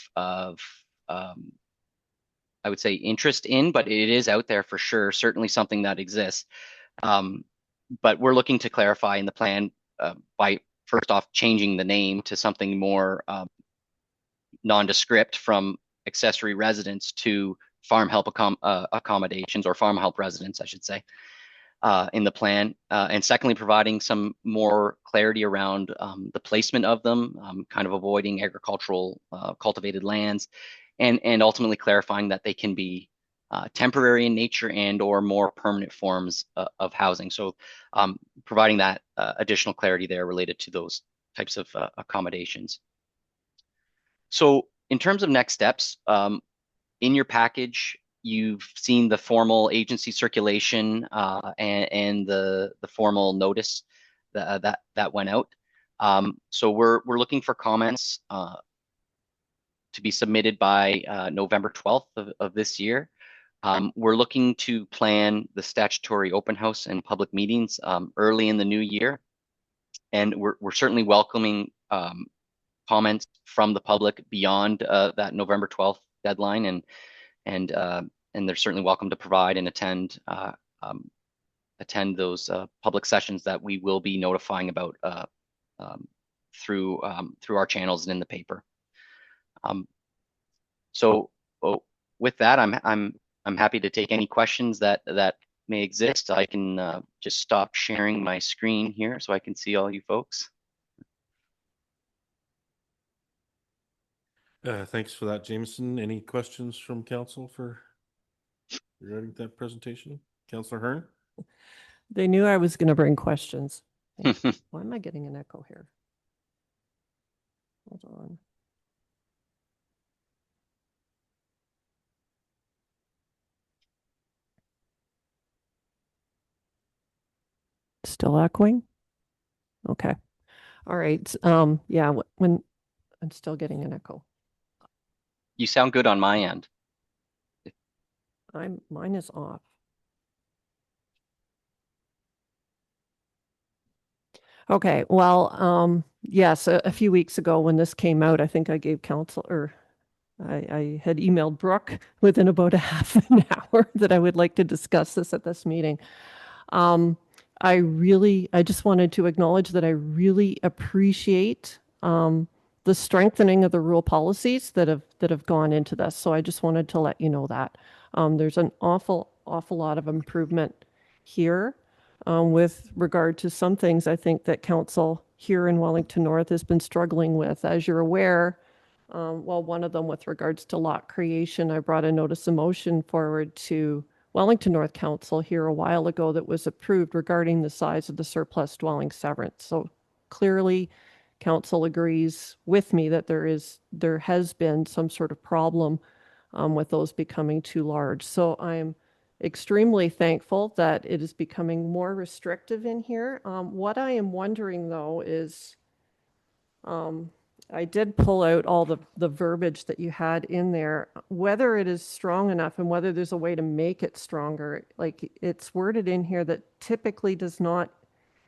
I would say interest in, but it is out there for sure. Certainly something that exists. But we're looking to clarify in the plan by first off changing the name to something more nondescript from accessory residence to farm help accommodations, or farm help residents, I should say, in the plan. And secondly, providing some more clarity around the placement of them, kind of avoiding agricultural cultivated lands, and ultimately clarifying that they can be temporary in nature and or more permanent forms of housing. So providing that additional clarity there related to those types of accommodations. So in terms of next steps, in your package, you've seen the formal agency circulation and the formal notice that went out. So we're looking for comments to be submitted by November 12th of this year. We're looking to plan the statutory open house and public meetings early in the new year. And we're certainly welcoming comments from the public beyond that November 12th deadline, and they're certainly welcome to provide and attend those public sessions that we will be notifying about through our channels and in the paper. So with that, I'm happy to take any questions that may exist. I can just stop sharing my screen here so I can see all you folks. Thanks for that, Jameson. Any questions from council regarding that presentation? Councillor Hearn? They knew I was going to bring questions. Why am I getting an echo here? Hold on. Still echoing? Okay. All right. Yeah, when I'm still getting an echo. You sound good on my end. Mine is off. Okay, well, yes, a few weeks ago when this came out, I think I gave council, or I had emailed Brooke within about a half an hour that I would like to discuss this at this meeting. I just wanted to acknowledge that I really appreciate the strengthening of the rural policies that have gone into this. So I just wanted to let you know that there's an awful lot of improvement here with regard to some things I think that council here in Wellington North has been struggling with. As you're aware, well, one of them with regards to lot creation, I brought a notice of motion forward to Wellington North Council here a while ago that was approved regarding the size of the surplus dwelling severance. So clearly, council agrees with me that there has been some sort of problem with those becoming too large. So I'm extremely thankful that it is becoming more restrictive in here. What I am wondering though is, I did pull out all the verbiage that you had in there, whether it is strong enough and whether there's a way to make it stronger. Like it's worded in here that typically does not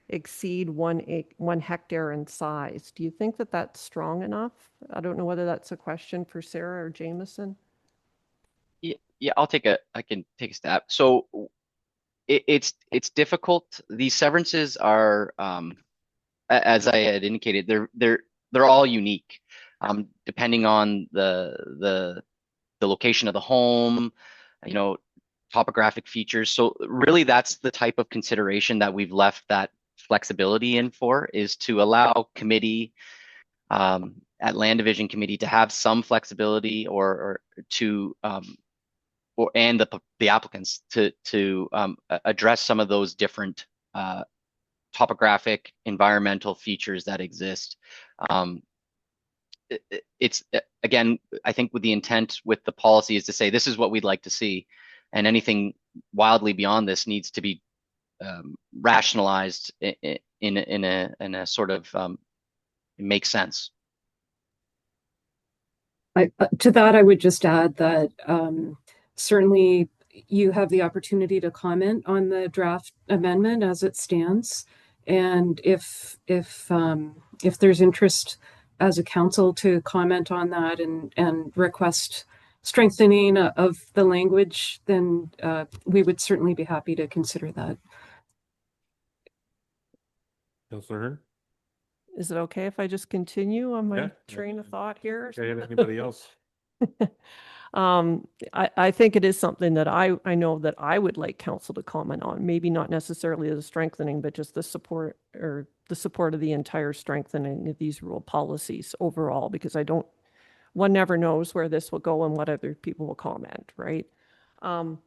exceed 1 hectare in size. Do you think that that's strong enough? I don't know whether that's a question for Sarah or Jameson. Yeah, I can take a stab. So it's difficult. These severances are, as I had indicated, they're all unique, depending on the location of the home, you know, topographic features. So really, that's the type of consideration that we've left that flexibility in for, is to allow committee, at land division committee, to have some flexibility, or to and the applicants to address some of those different topographic environmental features that exist. It's again, I think with the intent with the policy is to say this is what we'd like to see, and anything wildly beyond this needs to be rationalized in a sort of makes sense. To that, I would just add that certainly you have the opportunity to comment on the draft amendment as it stands, and if there's interest as a council to comment on that and request strengthening of the language, then we would certainly be happy to consider that. Councillor Hearn? Is it okay if I just continue on my Yeah. train of thought here? Okay, anybody else? I think it is something that I know that I would like council to comment on, maybe not necessarily the strengthening, but just the support of the entire strengthening of these rural policies overall, because one never knows where this will go and what other people will comment, right? Some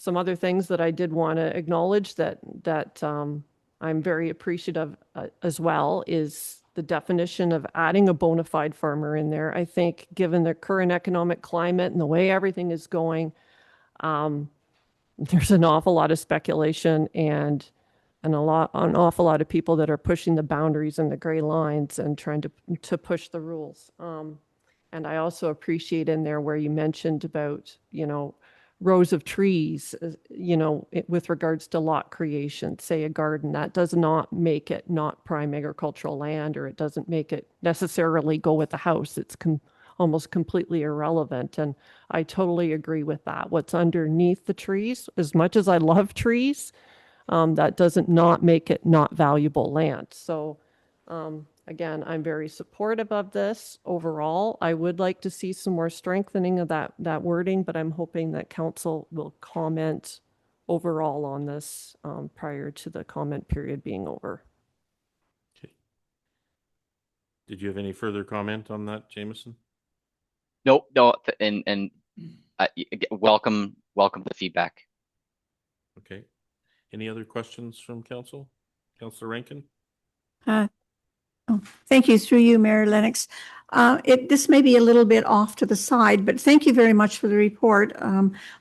other things that I did want to acknowledge that I'm very appreciative as well is the definition of adding a bona fide farmer in there. I think given the current economic climate and the way everything is going, there's an awful lot of speculation and an awful lot of people that are pushing the boundaries and the gray lines and trying to push the rules. And I also appreciate in there where you mentioned about, rows of trees, with regards to lot creation, say a garden, that does not make it not prime agricultural land, or it doesn't make it necessarily go with the house. It's almost completely irrelevant. And I totally agree with that. What's underneath the trees, as much as I love trees, that doesn't not make it not valuable land. So again, I'm very supportive of this overall. I would like to see some more strengthening of that wording, but I'm hoping that council will comment overall on this prior to the comment period being over. Okay. Did you have any further comment on that, Jameson? No, and welcome the feedback. Okay. Any other questions from council? Councillor Rankin? Thank you, through you, Mayor Lennox. This may be a little bit off to the side, but thank you very much for the report.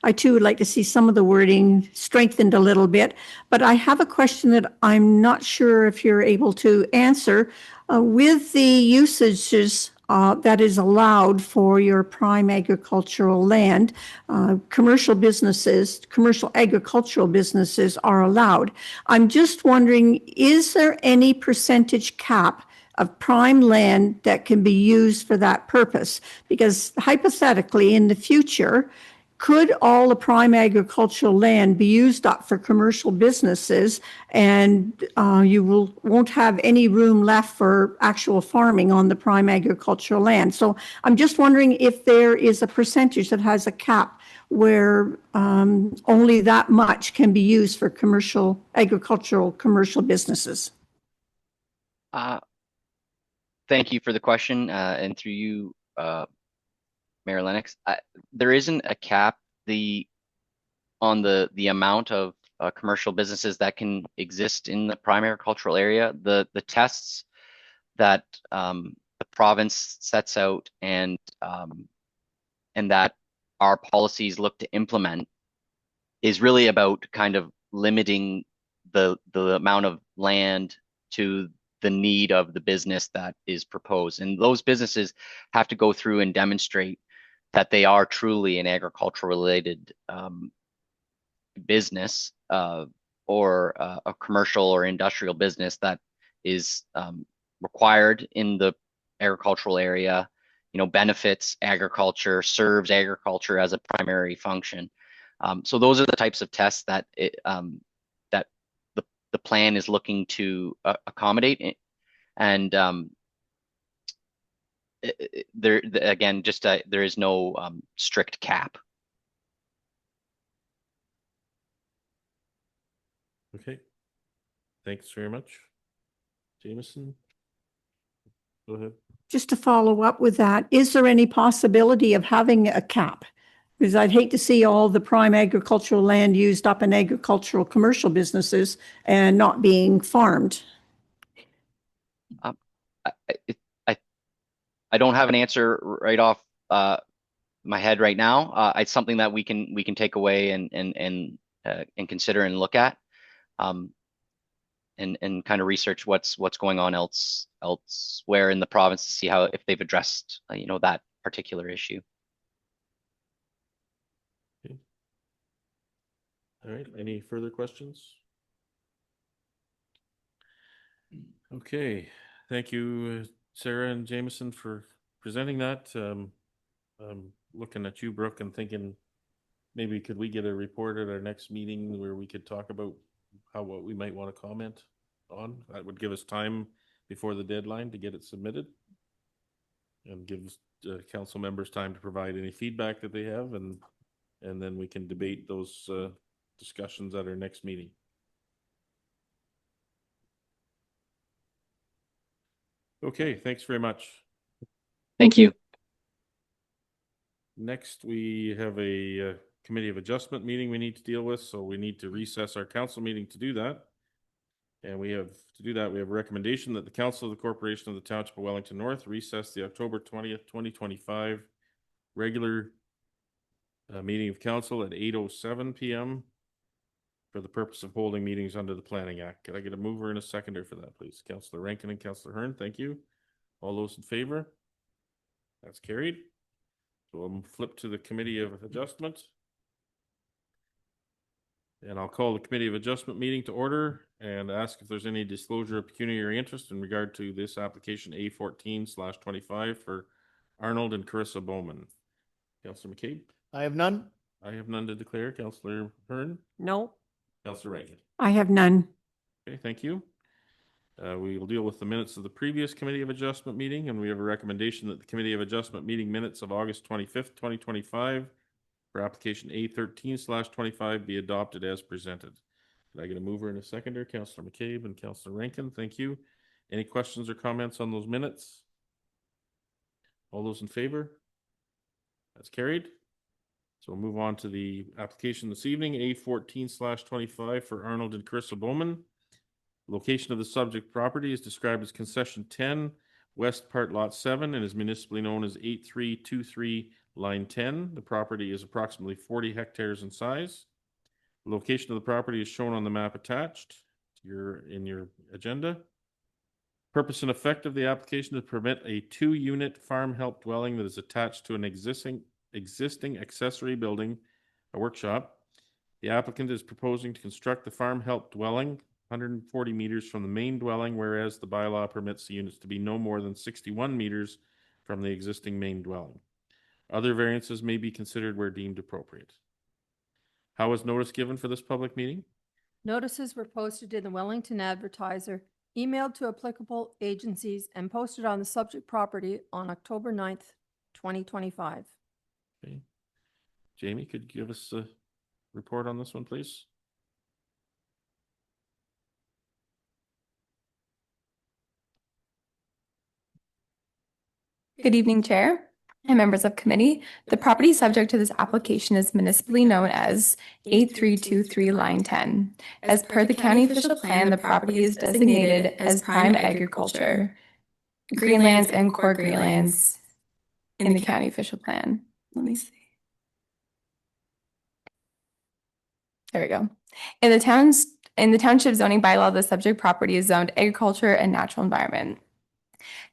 I too would like to see some of the wording strengthened a little bit, but I have a question that I'm not sure if you're able to answer. With the usages that is allowed for your prime agricultural land, commercial agricultural businesses are allowed. I'm just wondering, is there any percentage cap of prime land that can be used for that purpose? Because hypothetically, in the future, could all the prime agricultural land be used up for commercial businesses, and you won't have any room left for actual farming on the prime agricultural land? So I'm just wondering if there is a percentage that has a cap where only that much can be used for commercial businesses. Thank you for the question, and through you, Mayor Lennox. There isn't a cap on the amount of commercial businesses that can exist in the prime agricultural area. The tests that the province sets out and that our policies look to implement is really about kind of limiting the amount of land to the need of the business that is proposed. And those businesses have to go through and demonstrate that they are truly an agricultural related business or a commercial or industrial business that is required in the agricultural area, benefits agriculture, serves agriculture as a primary function. So those are the types of tests that that the plan is looking to accommodate. And there again, just there is no strict cap. Okay. Thanks very much. Jameson? Go ahead. Just to follow up with that, is there any possibility of having a cap? Because I'd hate to see all the prime agricultural land used up in agricultural commercial businesses and not being farmed. I don't have an answer right off my head right now. It's something that we can take away and consider and look at, and kind of research what's going on elsewhere in the province to see if they've addressed that particular issue. Okay. All right. Any further questions? Okay. Thank you, Sarah and Jameson, for presenting that. I'm looking at you, Brooke, and thinking maybe could we get a report at our next meeting where we could talk about what we might want to comment on. That would give us time before the deadline to get it submitted and give council members time to provide any feedback that they have, and then we can debate those discussions at our next meeting. Okay, thanks very much. Thank you. Next, we have a committee of adjustment meeting we need to deal with, so we need to recess our council meeting to do that. And we have a recommendation that the Council of the Corporation of the Township of Wellington North recess the October 20th, 2025 regular meeting of council at 8:07 p.m. for the purpose of holding meetings under the Planning Act. Could I get a mover and a seconder for that, please? Councillor Rankin and Councillor Hearn, thank you. All those in favor? That's carried. So we'll flip to the Committee of Adjustment. And I'll call the Committee of Adjustment meeting to order and ask if there's any disclosure of pecuniary interest in regard to this application A14/25 for Arnold and Carissa Bowman. Councillor McCabe? I have none. I have none to declare. Councillor Hearn? No. Councillor Rankin? I have none. Okay, thank you. We will deal with the minutes of the previous Committee of Adjustment meeting, and we have a recommendation that the Committee of Adjustment meeting minutes of August 25th, 2025 for application A13/25 be adopted as presented. Did I get a mover and a seconder? Councillor McCabe and Councillor Rankin, thank you. Any questions or comments on those minutes? All those in favor? That's carried. So we'll move on to the application this evening, A14/25 for Arnold and Carissa Bowman. Location of the subject property is described as concession 10, west part lot 7, and is municipally known as 8323 line 10. The property is approximately 40 hectares in size. The location of the property is shown on the map attached in your agenda. Purpose and effect of the application is to permit a 2-unit farm help dwelling that is attached to an existing accessory building, a workshop. The applicant is proposing to construct the farm help dwelling 140 meters from the main dwelling, whereas the bylaw permits the units to be no more than 61 meters from the existing main dwelling. Other variances may be considered where deemed appropriate. How was notice given for this public meeting? Notices were posted in the Wellington Advertiser, emailed to applicable agencies, and posted on the subject property on October 9th, 2025. Okay. Jamie, could you give us a report on this one, please? Good evening, Chair and members of committee. The property subject to this application is municipally known as 8323 line 10. As per the county official plan, the property is designated as prime agriculture, greenlands and core greenlands in the county official plan. Let me see. There we go. In the township zoning bylaw, the subject property is zoned agriculture and natural environment.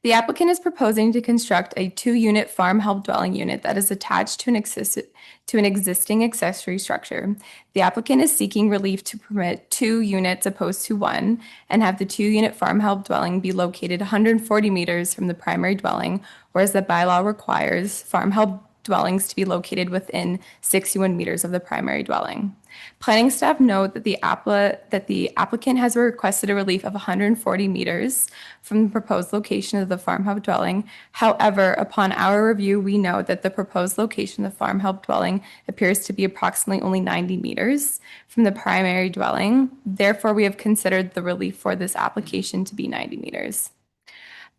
The applicant is proposing to construct a 2-unit farm help dwelling unit that is attached to an existing accessory structure. The applicant is seeking relief to permit 2 units opposed to 1 and have the 2-unit farm help dwelling be located 140 meters from the primary dwelling, whereas the bylaw requires farm help dwellings to be located within 61 meters of the primary dwelling. Planning staff note that the applicant has requested a relief of 140 meters from the proposed location of the farm help dwelling. However, upon our review, we note that the proposed location of the farm help dwelling appears to be approximately only 90 meters from the primary dwelling. Therefore, we have considered the relief for this application to be 90 meters.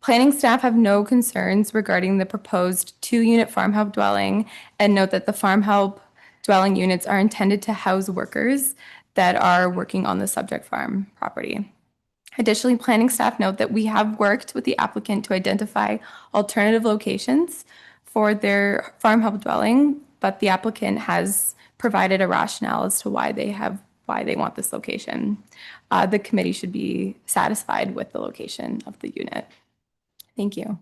Planning staff have no concerns regarding the proposed 2-unit farm help dwelling and note that the farm help dwelling units are intended to house workers that are working on the subject farm property. Additionally, planning staff note that we have worked with the applicant to identify alternative locations for their farm help dwelling, but the applicant has provided a rationale as to why they want this location. The committee should be satisfied with the location of the unit. Thank you.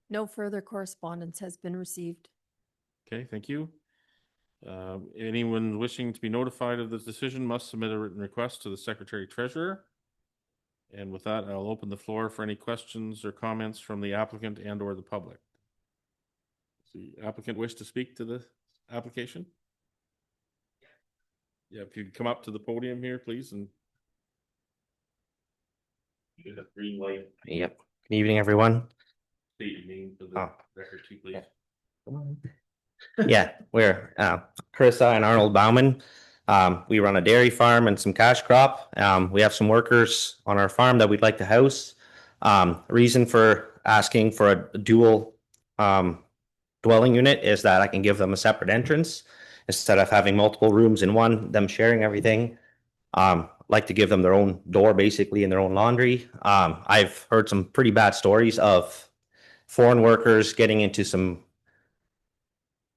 No further correspondence has been received. Okay, thank you. Anyone wishing to be notified of this decision must submit a written request to the Secretary Treasurer. And with that, I'll open the floor for any questions or comments from the applicant and or the public. Does the applicant wish to speak to the application? Yeah, if you'd come up to the podium here, please, and get a green light. Yep. Good evening, everyone. State your name for the record too, please. Yeah, we're Carissa and Arnold Bauman. We run a dairy farm and some cash crop. We have some workers on our farm that we'd like to house. Reason for asking for a dual dwelling unit is that I can give them a separate entrance instead of having multiple rooms in one, them sharing everything. Like to give them their own door basically and their own laundry. I've heard some pretty bad stories of foreign workers getting into some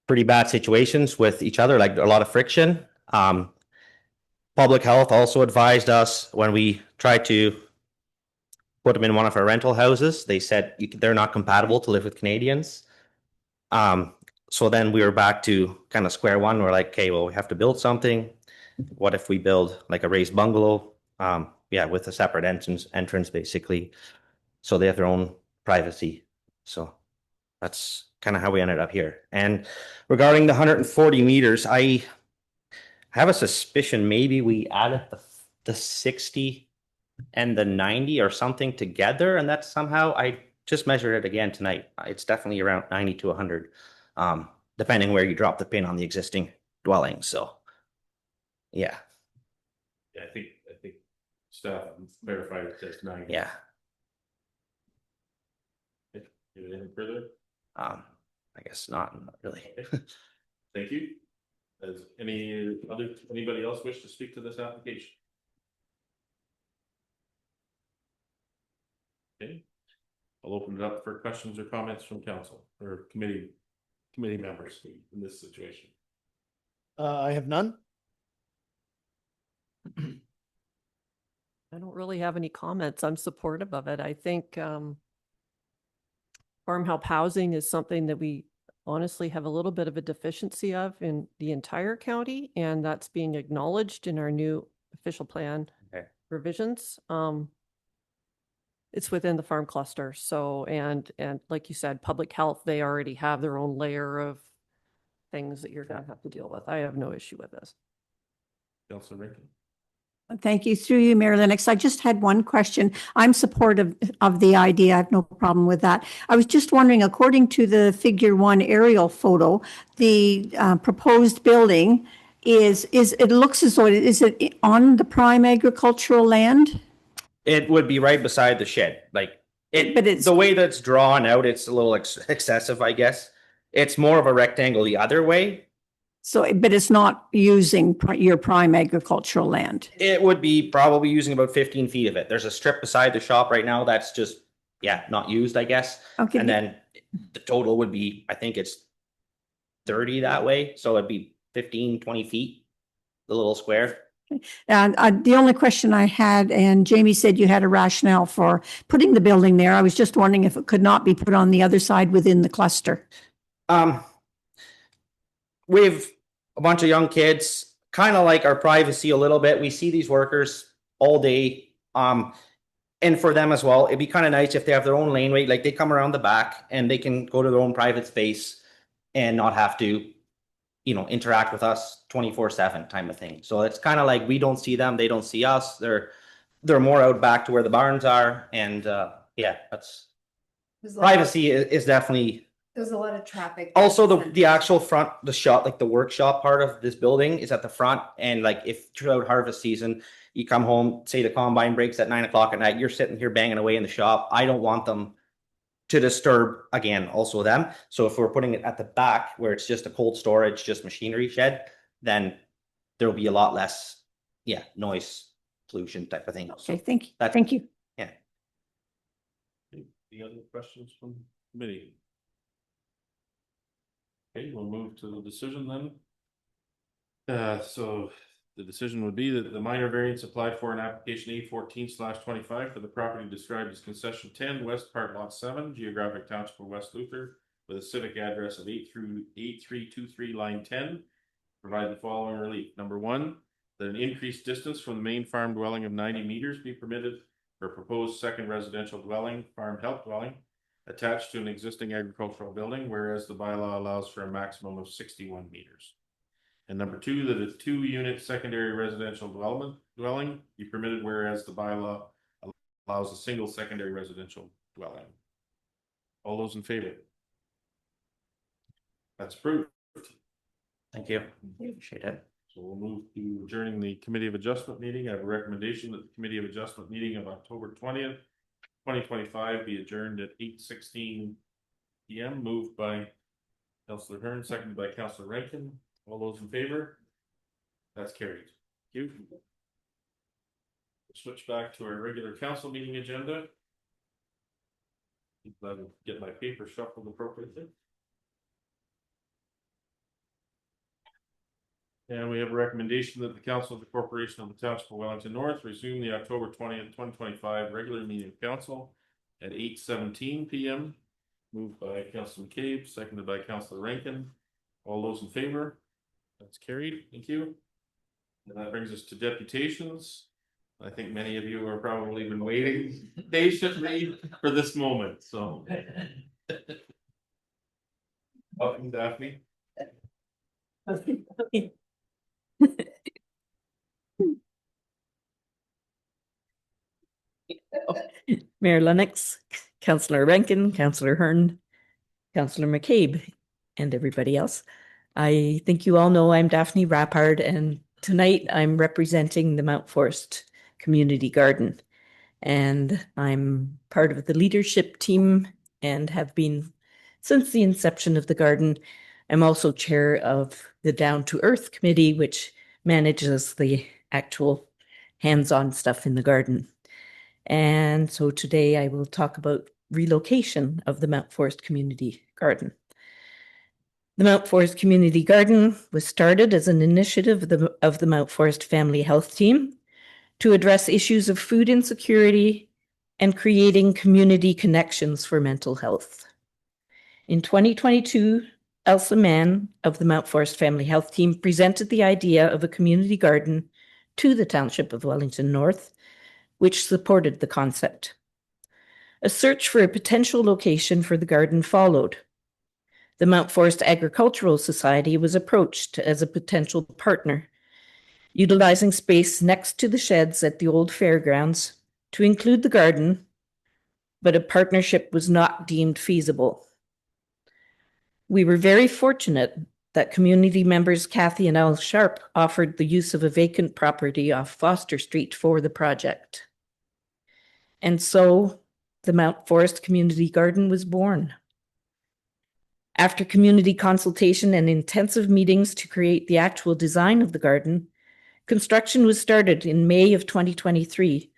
pretty bad situations with each other, like a lot of friction. Public health also advised us when we tried to put them in one of our rental houses, they said they're not compatible to live with Canadians. So then we were back to kind of square one. We're like, okay, well, we have to build something. What if we build like a raised bungalow? Yeah, with a separate entrance basically. So they have their own privacy. So that's kind of how we ended up here. And regarding the 140 meters, I have a suspicion maybe we added the 60 and the 90 or something together, and that's somehow, I just measured it again tonight. It's definitely around 90 to 100, depending where you drop the pin on the existing dwelling. So, yeah. Yeah, I think staff verified it says 90. Yeah. Anything further? I guess not really. Thank you. Does anybody else wish to speak to this application? Okay, I'll open it up for questions or comments from council or committee members in this situation. I have none. I don't really have any comments. I'm supportive of it. I think farm help housing is something that we honestly have a little bit of a deficiency of in the entire county, and that's being acknowledged in our new official plan revisions. It's within the farm cluster. So, and like you said, public health, they already have their own layer of things that you're going to have to deal with. I have no issue with this. Councilor Rickon. Thank you. Through you, Mayor Lennox. I just had one question. I'm supportive of the idea. I have no problem with that. I was just wondering, according to the figure 1 aerial photo, the proposed building it looks as though is it on the prime agricultural land? It would be right beside the shed. Like but it's the way that's drawn out, it's a little excessive, I guess. It's more of a rectangle the other way. So, but it's not using your prime agricultural land. It would be probably using about 15 feet of it. There's a strip beside the shop right now that's just, not used, I guess. Okay. And then the total would be, I think it's 30 that way, so it'd be 15, 20 feet, the little square. And the only question I had, and Jamie said you had a rationale for putting the building there. I was just wondering if it could not be put on the other side within the cluster. We've a bunch of young kids, kind of like our privacy a little bit. We see these workers all day. And for them as well, it'd be kind of nice if they have their own laneway, like they come around the back and they can go to their own private space and not have to, you know, interact with us 24/7 type of thing. So it's kind of like we don't see them, they don't see us. They're more out back to where the barns are. And yeah, that's privacy is definitely. There's a lot of traffic. Also, the actual front, the shop, like the workshop part of this building is at the front. And like if throughout harvest season, you come home, say the combine breaks at 9 o'clock at night, you're sitting here banging away in the shop. I don't want them to disturb, again, also them. So if we're putting it at the back where it's just a cold storage, just machinery shed, then there'll be a lot less, yeah, noise pollution type of thing. Okay, thank you. Thank you. Yeah. Any other questions from the committee? Okay, we'll move to the decision then. So the decision would be that the minor variance applied for in application A14/25 for the property described as concession 10 West Part Lot 7, geographic township of West Luther, with a civic address of 8323 line 10, provide the following relief. Number 1, that an increased distance from the main farm dwelling of 90 meters be permitted for proposed second residential dwelling, farm help dwelling, attached to an existing agricultural building, whereas the bylaw allows for a maximum of 61 meters. And number 2, that a 2-unit secondary residential dwelling be permitted, whereas the bylaw allows a single secondary residential dwelling. All those in favor? That's approved. Thank you. Appreciate it. So we'll move to adjourning the Committee of Adjustment meeting. I have a recommendation that the Committee of Adjustment meeting of October 20th, 2025 be adjourned at 8:16 p.m. Moved by Councillor Hearn, seconded by Councillor Rankin. All those in favor? That's carried. Thank you. Switch back to our regular council meeting agenda. Let me get my paper shuffled appropriately. And we have a recommendation that the Council of the Corporation of the Township of Wellington North resume the October 20th, 2025 regular meeting of council at 8:17 p.m. Moved by Councillor McCabe, seconded by Councillor Rankin. All those in favor? That's carried. Thank you. And that brings us to deputations. I think many of you are probably been waiting patiently for this moment. So, welcome, Daphne. Mayor Lennox, Councillor Rankin, Councillor Hearn, Councillor McCabe, and everybody else. I think you all know I'm Daphne Rappard, and tonight I'm representing the Mount Forest Community Garden. And I'm part of the leadership team and have been since the inception of the garden. I'm also chair of the Down to Earth Committee, which manages the actual hands-on stuff in the garden. And so today I will talk about relocation of the Mount Forest Community Garden. The Mount Forest Community Garden was started as an initiative of the Mount Forest Family Health Team to address issues of food insecurity and creating community connections for mental health. In 2022, Elsa Mann of the Mount Forest Family Health Team presented the idea of a community garden to the Township of Wellington North, which supported the concept. A search for a potential location for the garden followed. The Mount Forest Agricultural Society was approached as a potential partner, utilizing space next to the sheds at the old fairgrounds to include the garden, but a partnership was not deemed feasible. We were very fortunate that community members Kathy and Al Sharp offered the use of a vacant property off Foster Street for the project. And so the Mount Forest Community Garden was born. After community consultation and intensive meetings to create the actual design of the garden, construction was started in May of 2023,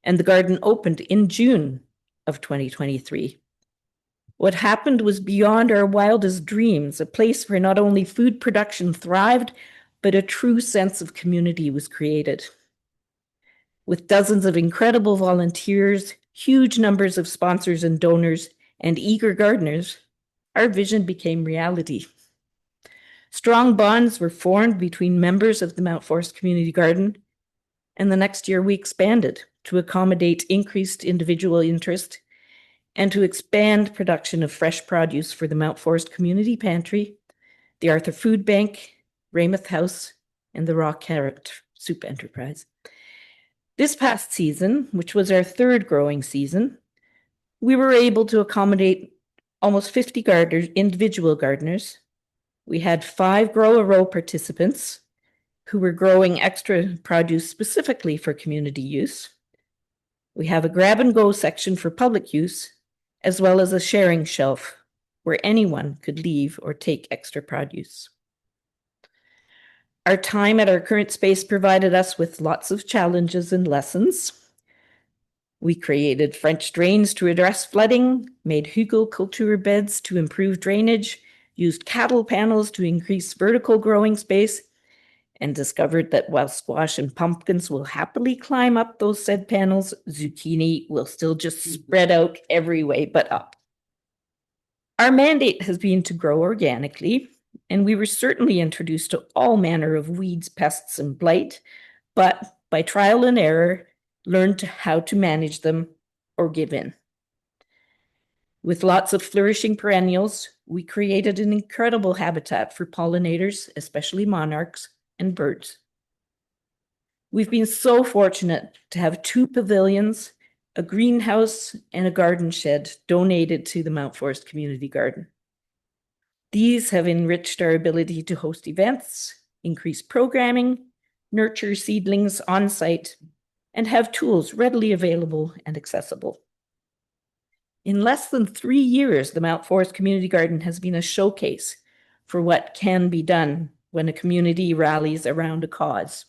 and the garden opened in June of 2023. What happened was beyond our wildest dreams, a place where not only food production thrived, but a true sense of community was created. With dozens of incredible volunteers, huge numbers of sponsors and donors, and eager gardeners, our vision became reality. Strong bonds were formed between members of the Mount Forest Community Garden, and the next year we expanded to accommodate increased individual interest and to expand production of fresh produce for the Mount Forest Community Pantry, the Arthur Food Bank, Raymouth House, and the Raw Carrot Soup Enterprise. This past season, which was our third growing season, we were able to accommodate almost 50 gardeners, individual gardeners. We had 5 Grow a Row participants who were growing extra produce specifically for community use. We have a grab and go section for public use, as well as a sharing shelf where anyone could leave or take extra produce. Our time at our current space provided us with lots of challenges and lessons. We created French drains to address flooding, made hugelkultur beds to improve drainage, used cattle panels to increase vertical growing space, and discovered that while squash and pumpkins will happily climb up those said panels, zucchini will still just spread out every way but up. Our mandate has been to grow organically, and we were certainly introduced to all manner of weeds, pests, and blight, but by trial and error, learned how to manage them or give in. With lots of flourishing perennials, we created an incredible habitat for pollinators, especially monarchs, and birds. We've been so fortunate to have 2 pavilions, a greenhouse, and a garden shed donated to the Mount Forest Community Garden. These have enriched our ability to host events, increase programming, nurture seedlings on site, and have tools readily available and accessible. In less than 3 years, the Mount Forest Community Garden has been a showcase for what can be done when a community rallies around a cause.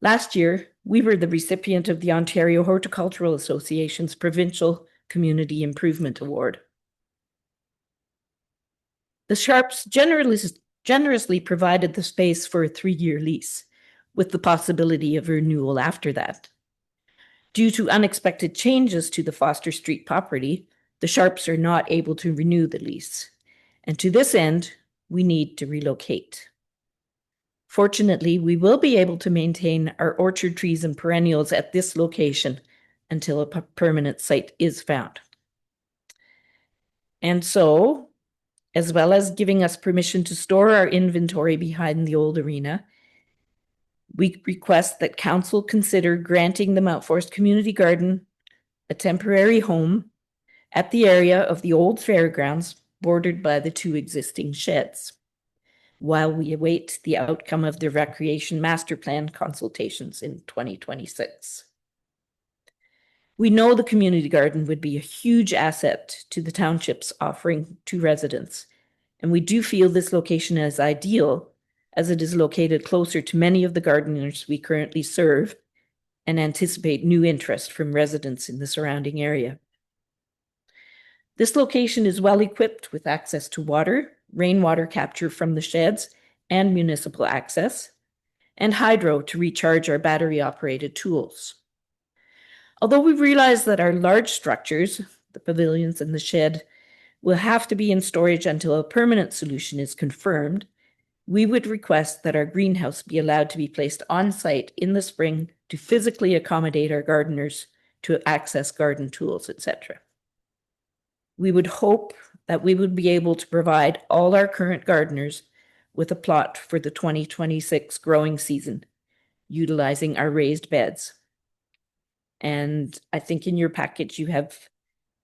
Last year, we were the recipient of the Ontario Horticultural Association's Provincial Community Improvement Award. The Sharps generously provided the space for a 3-year lease, with the possibility of renewal after that. Due to unexpected changes to the Foster Street property, the Sharps are not able to renew the lease. And to this end, we need to relocate. Fortunately, we will be able to maintain our orchard trees and perennials at this location until a permanent site is found. And so, as well as giving us permission to store our inventory behind the old arena, we request that Council consider granting the Mount Forest Community Garden a temporary home at the area of the old fairgrounds bordered by the 2 existing sheds, while we await the outcome of the Recreation Master Plan consultations in 2026. We know the community garden would be a huge asset to the township's offering to residents, and we do feel this location is ideal as it is located closer to many of the gardeners we currently serve and anticipate new interest from residents in the surrounding area. This location is well equipped with access to water, rainwater capture from the sheds and municipal access, and hydro to recharge our battery-operated tools. Although we realize that our large structures, the pavilions and the shed, will have to be in storage until a permanent solution is confirmed, we would request that our greenhouse be allowed to be placed on site in the spring to physically accommodate our gardeners to access garden tools, etc. We would hope that we would be able to provide all our current gardeners with a plot for the 2026 growing season, utilizing our raised beds. And I think in your package you have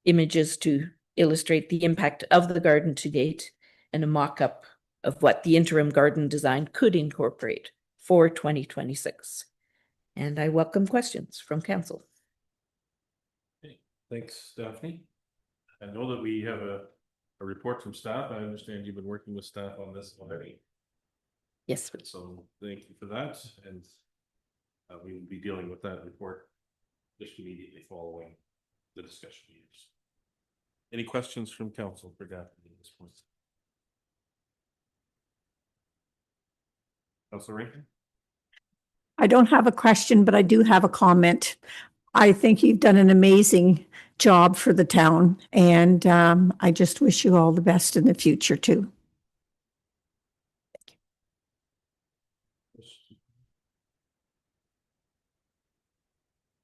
images to illustrate the impact of the garden to date and a mock-up of what the interim garden design could incorporate for 2026. And I welcome questions from Council. Okay, thanks, Daphne. I know that we have a report from staff. I understand you've been working with staff on this already. Yes. So thank you for that. And we will be dealing with that report just immediately following the discussion. Any questions from council for Daphne at this point? Councilor Rankin? I don't have a question, but I do have a comment. I think you've done an amazing job for the town, and I just wish you all the best in the future too.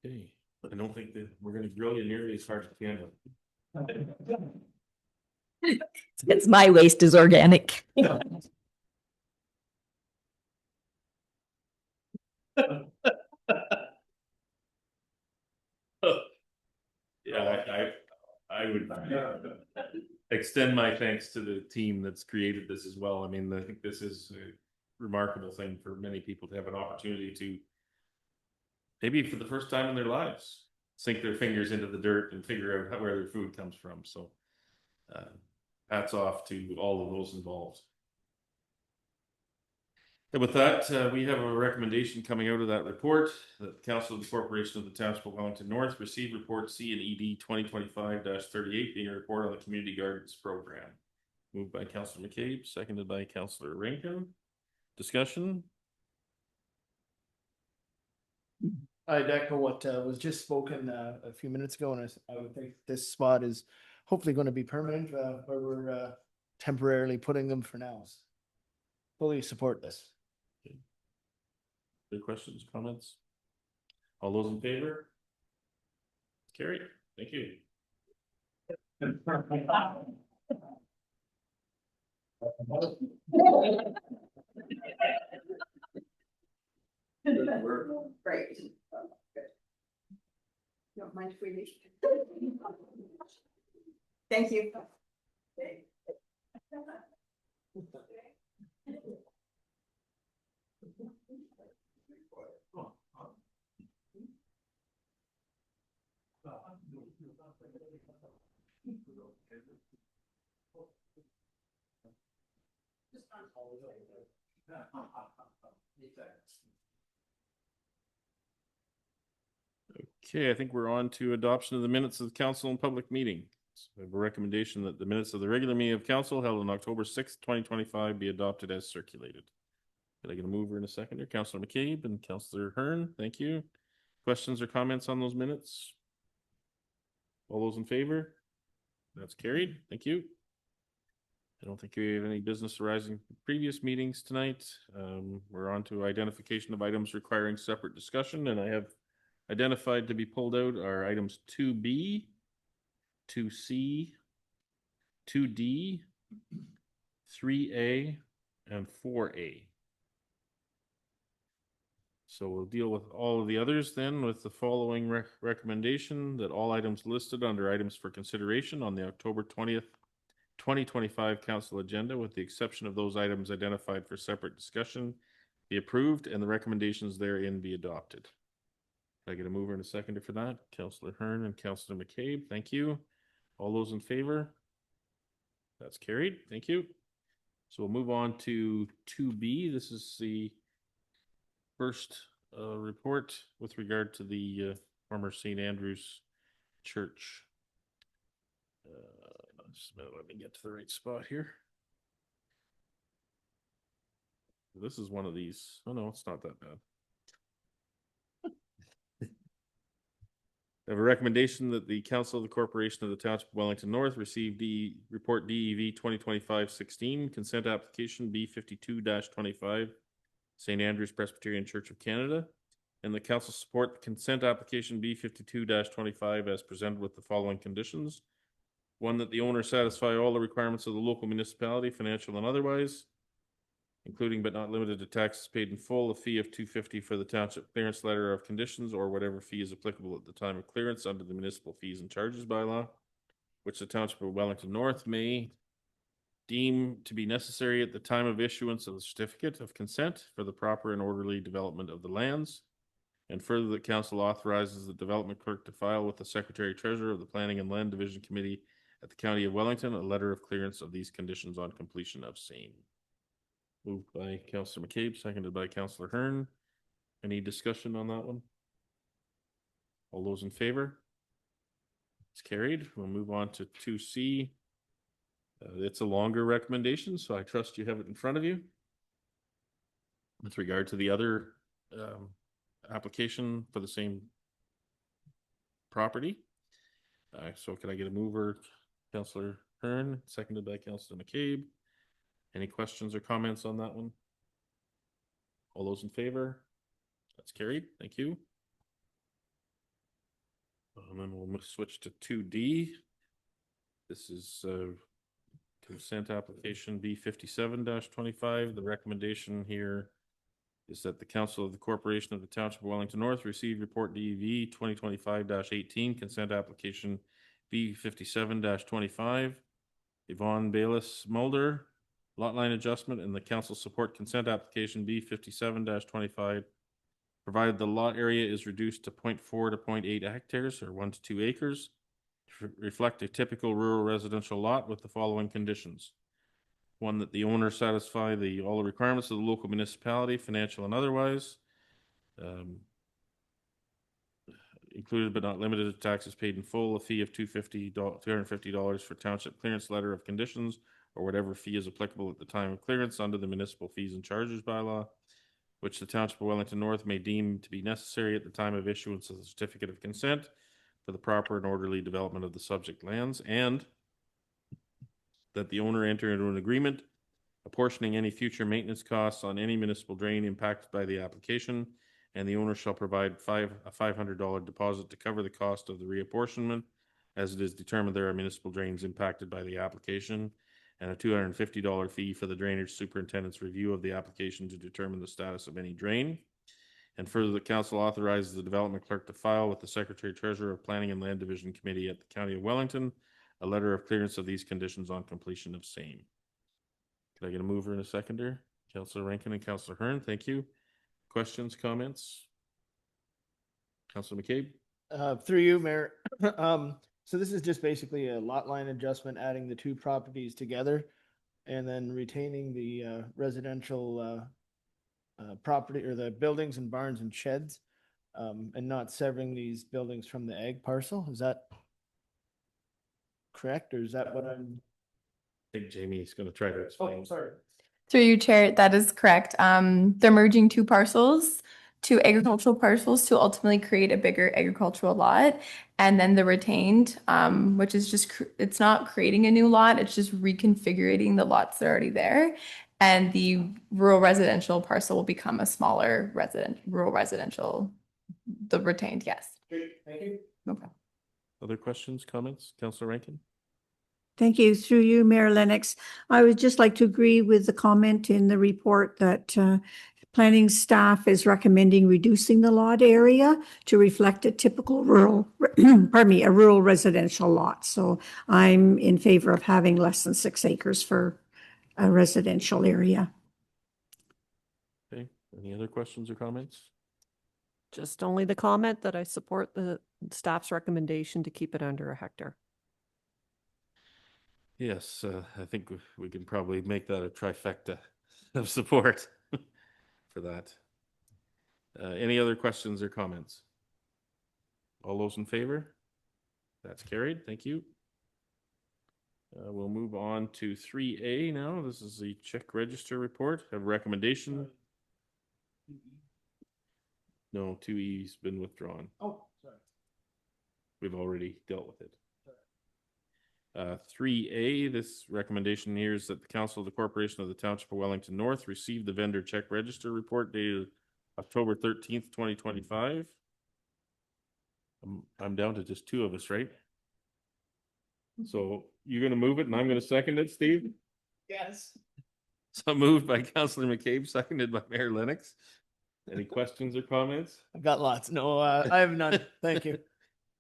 Okay, I don't think that we're gonna grill you nearly as hard as we can. It's my waste is organic. Yeah, I would extend my thanks to the team that's created this as well. I mean, I think this is a remarkable thing for many people to have an opportunity to, maybe for the first time in their lives, sink their fingers into the dirt and figure out where their food comes from. So hats off to all of those involved. And with that, we have a recommendation coming out of that report that the Council of the Corporation of the Township of Wellington North received report C and ED 2025-38 being a report on the Community Gardens Program. Moved by Councillor McCabe, seconded by Councillor Rankin. Discussion? I'd echo what was just spoken a few minutes ago, and I would think this spot is hopefully going to be permanent, where we're temporarily putting them for now. Fully support this. Any questions, comments? All those in favor? Carried. Thank you. Great. Don't mind if we leave. Thank you. Okay, I think we're on to adoption of the minutes of the council and public meeting. So I have a recommendation that the minutes of the regular meeting of council held on October 6th, 2025 be adopted as circulated. Did I get a mover in a second? Councillor McCabe and Councillor Hearn, thank you. Questions or comments on those minutes? All those in favor? That's carried. Thank you. I don't think we have any business arising from previous meetings tonight. We're on to identification of items requiring separate discussion, and I have identified to be pulled out are items 2B, 2C, 2D, 3A, and 4A. So we'll deal with all of the others then with the following recommendation that all items listed under items for consideration on the October 20th, 2025 council agenda, with the exception of those items identified for separate discussion, be approved and the recommendations therein be adopted. Can I get a mover and a seconder for that? Councillor Hearn and Councillor McCabe, thank you. All those in favor? That's carried, thank you. So we'll move on to 2B. This is the first report with regard to the former St. Andrew's Church. Just a minute, let me get to the right spot here. This is one of these. Oh no, it's not that bad. I have a recommendation that the Council of the Corporation of the Township of Wellington North receive report DEV 2025-16 consent application B52-25 St. Andrew's Presbyterian Church of Canada, and the council support the consent application B52-25 as presented with the following conditions. One, that the owner satisfy all the requirements of the local municipality, financial and otherwise, including but not limited to taxes paid in full, a fee of $250 for the township clearance letter of conditions, or whatever fee is applicable at the time of clearance under the municipal fees and charges bylaw, which the Township of Wellington North may deem to be necessary at the time of issuance of the certificate of consent for the proper and orderly development of the lands. And further, that council authorizes the development clerk to file with the Secretary Treasurer of the Planning and Land Division Committee at the County of Wellington a letter of clearance of these conditions on completion of same. Moved by Councillor McCabe, seconded by Councillor Hearn. Any discussion on that one? All those in favor? It's carried. We'll move on to 2C. It's a longer recommendation, so I trust you have it in front of you. With regard to the other application for the same property. So can I get a mover? Councillor Hearn, seconded by Councillor McCabe. Any questions or comments on that one? All those in favor? That's carried. Thank you. And then we'll switch to 2D. This is consent application B57-25. The recommendation here is that the Council of the Corporation of the Township of Wellington North receive report DEV 2025-18 consent application B57-25. Yvonne Bayless Mulder, lot line adjustment, and the council support consent application B57-25, provided the lot area is reduced to 0.4 to 0.8 hectares or 1 to 2 acres, to reflect a typical rural residential lot with the following conditions. One, that the owner satisfy all the requirements of the local municipality, financial and otherwise. Included but not limited to taxes paid in full, a fee of $250 for township clearance letter of conditions, or whatever fee is applicable at the time of clearance under the municipal fees and charges bylaw, which the Township of Wellington North may deem to be necessary at the time of issuance of the certificate of consent for the proper and orderly development of the subject lands, and that the owner enter into an agreement apportioning any future maintenance costs on any municipal drain impacted by the application, and the owner shall provide a $500 deposit to cover the cost of the reapportionment as it is determined there are municipal drains impacted by the application, and a $250 fee for the drainage superintendent's review of the application to determine the status of any drain. And further, the council authorizes the development clerk to file with the Secretary Treasurer of Planning and Land Division Committee at the County of Wellington a letter of clearance of these conditions on completion of same. Could I get a mover and a seconder? Councillor Rankin and Councillor Hearn, thank you. Questions, comments? Councillor McCabe? Through you, Mayor. So this is just basically a lot line adjustment, adding the two properties together and then retaining the residential property or the buildings and barns and sheds, and not severing these buildings from the ag parcel. Is that correct, or is that what I'm? I think Jamie's going to try to explain. Oh, sorry. Through you, Chair, that is correct. They're merging two parcels, two agricultural parcels, to ultimately create a bigger agricultural lot. And then the retained, which is just, it's not creating a new lot, it's just reconfiguring the lots that are already there. And the rural residential parcel will become a smaller rural residential, the retained, yes. Great, thank you. No problem. Other questions, comments? Councillor Rankin? Thank you. Through you, Mayor Lennox. I would just like to agree with the comment in the report that planning staff is recommending reducing the lot area to reflect a typical rural, pardon me, a rural residential lot. So I'm in favor of having less than 6 acres for a residential area. Okay, any other questions or comments? Just only the comment that I support the staff's recommendation to keep it under a hectare. Yes, I think we can probably make that a trifecta of support for that. Any other questions or comments? All those in favor? That's carried. Thank you. We'll move on to 3A now. This is the check register report. Have a recommendation. No, 2E's been withdrawn. Oh, sorry. We've already dealt with it. 3A, this recommendation here is that the Council of the Corporation of the Township of Wellington North receive the vendor check register report dated October 13th, 2025. I'm down to just 2 of us, right? So you're going to move it and I'm going to second it, Steve? Yes. So moved by Councillor McCabe, seconded by Mayor Lennox. Any questions or comments? I've got lots. No, I have none. Thank you.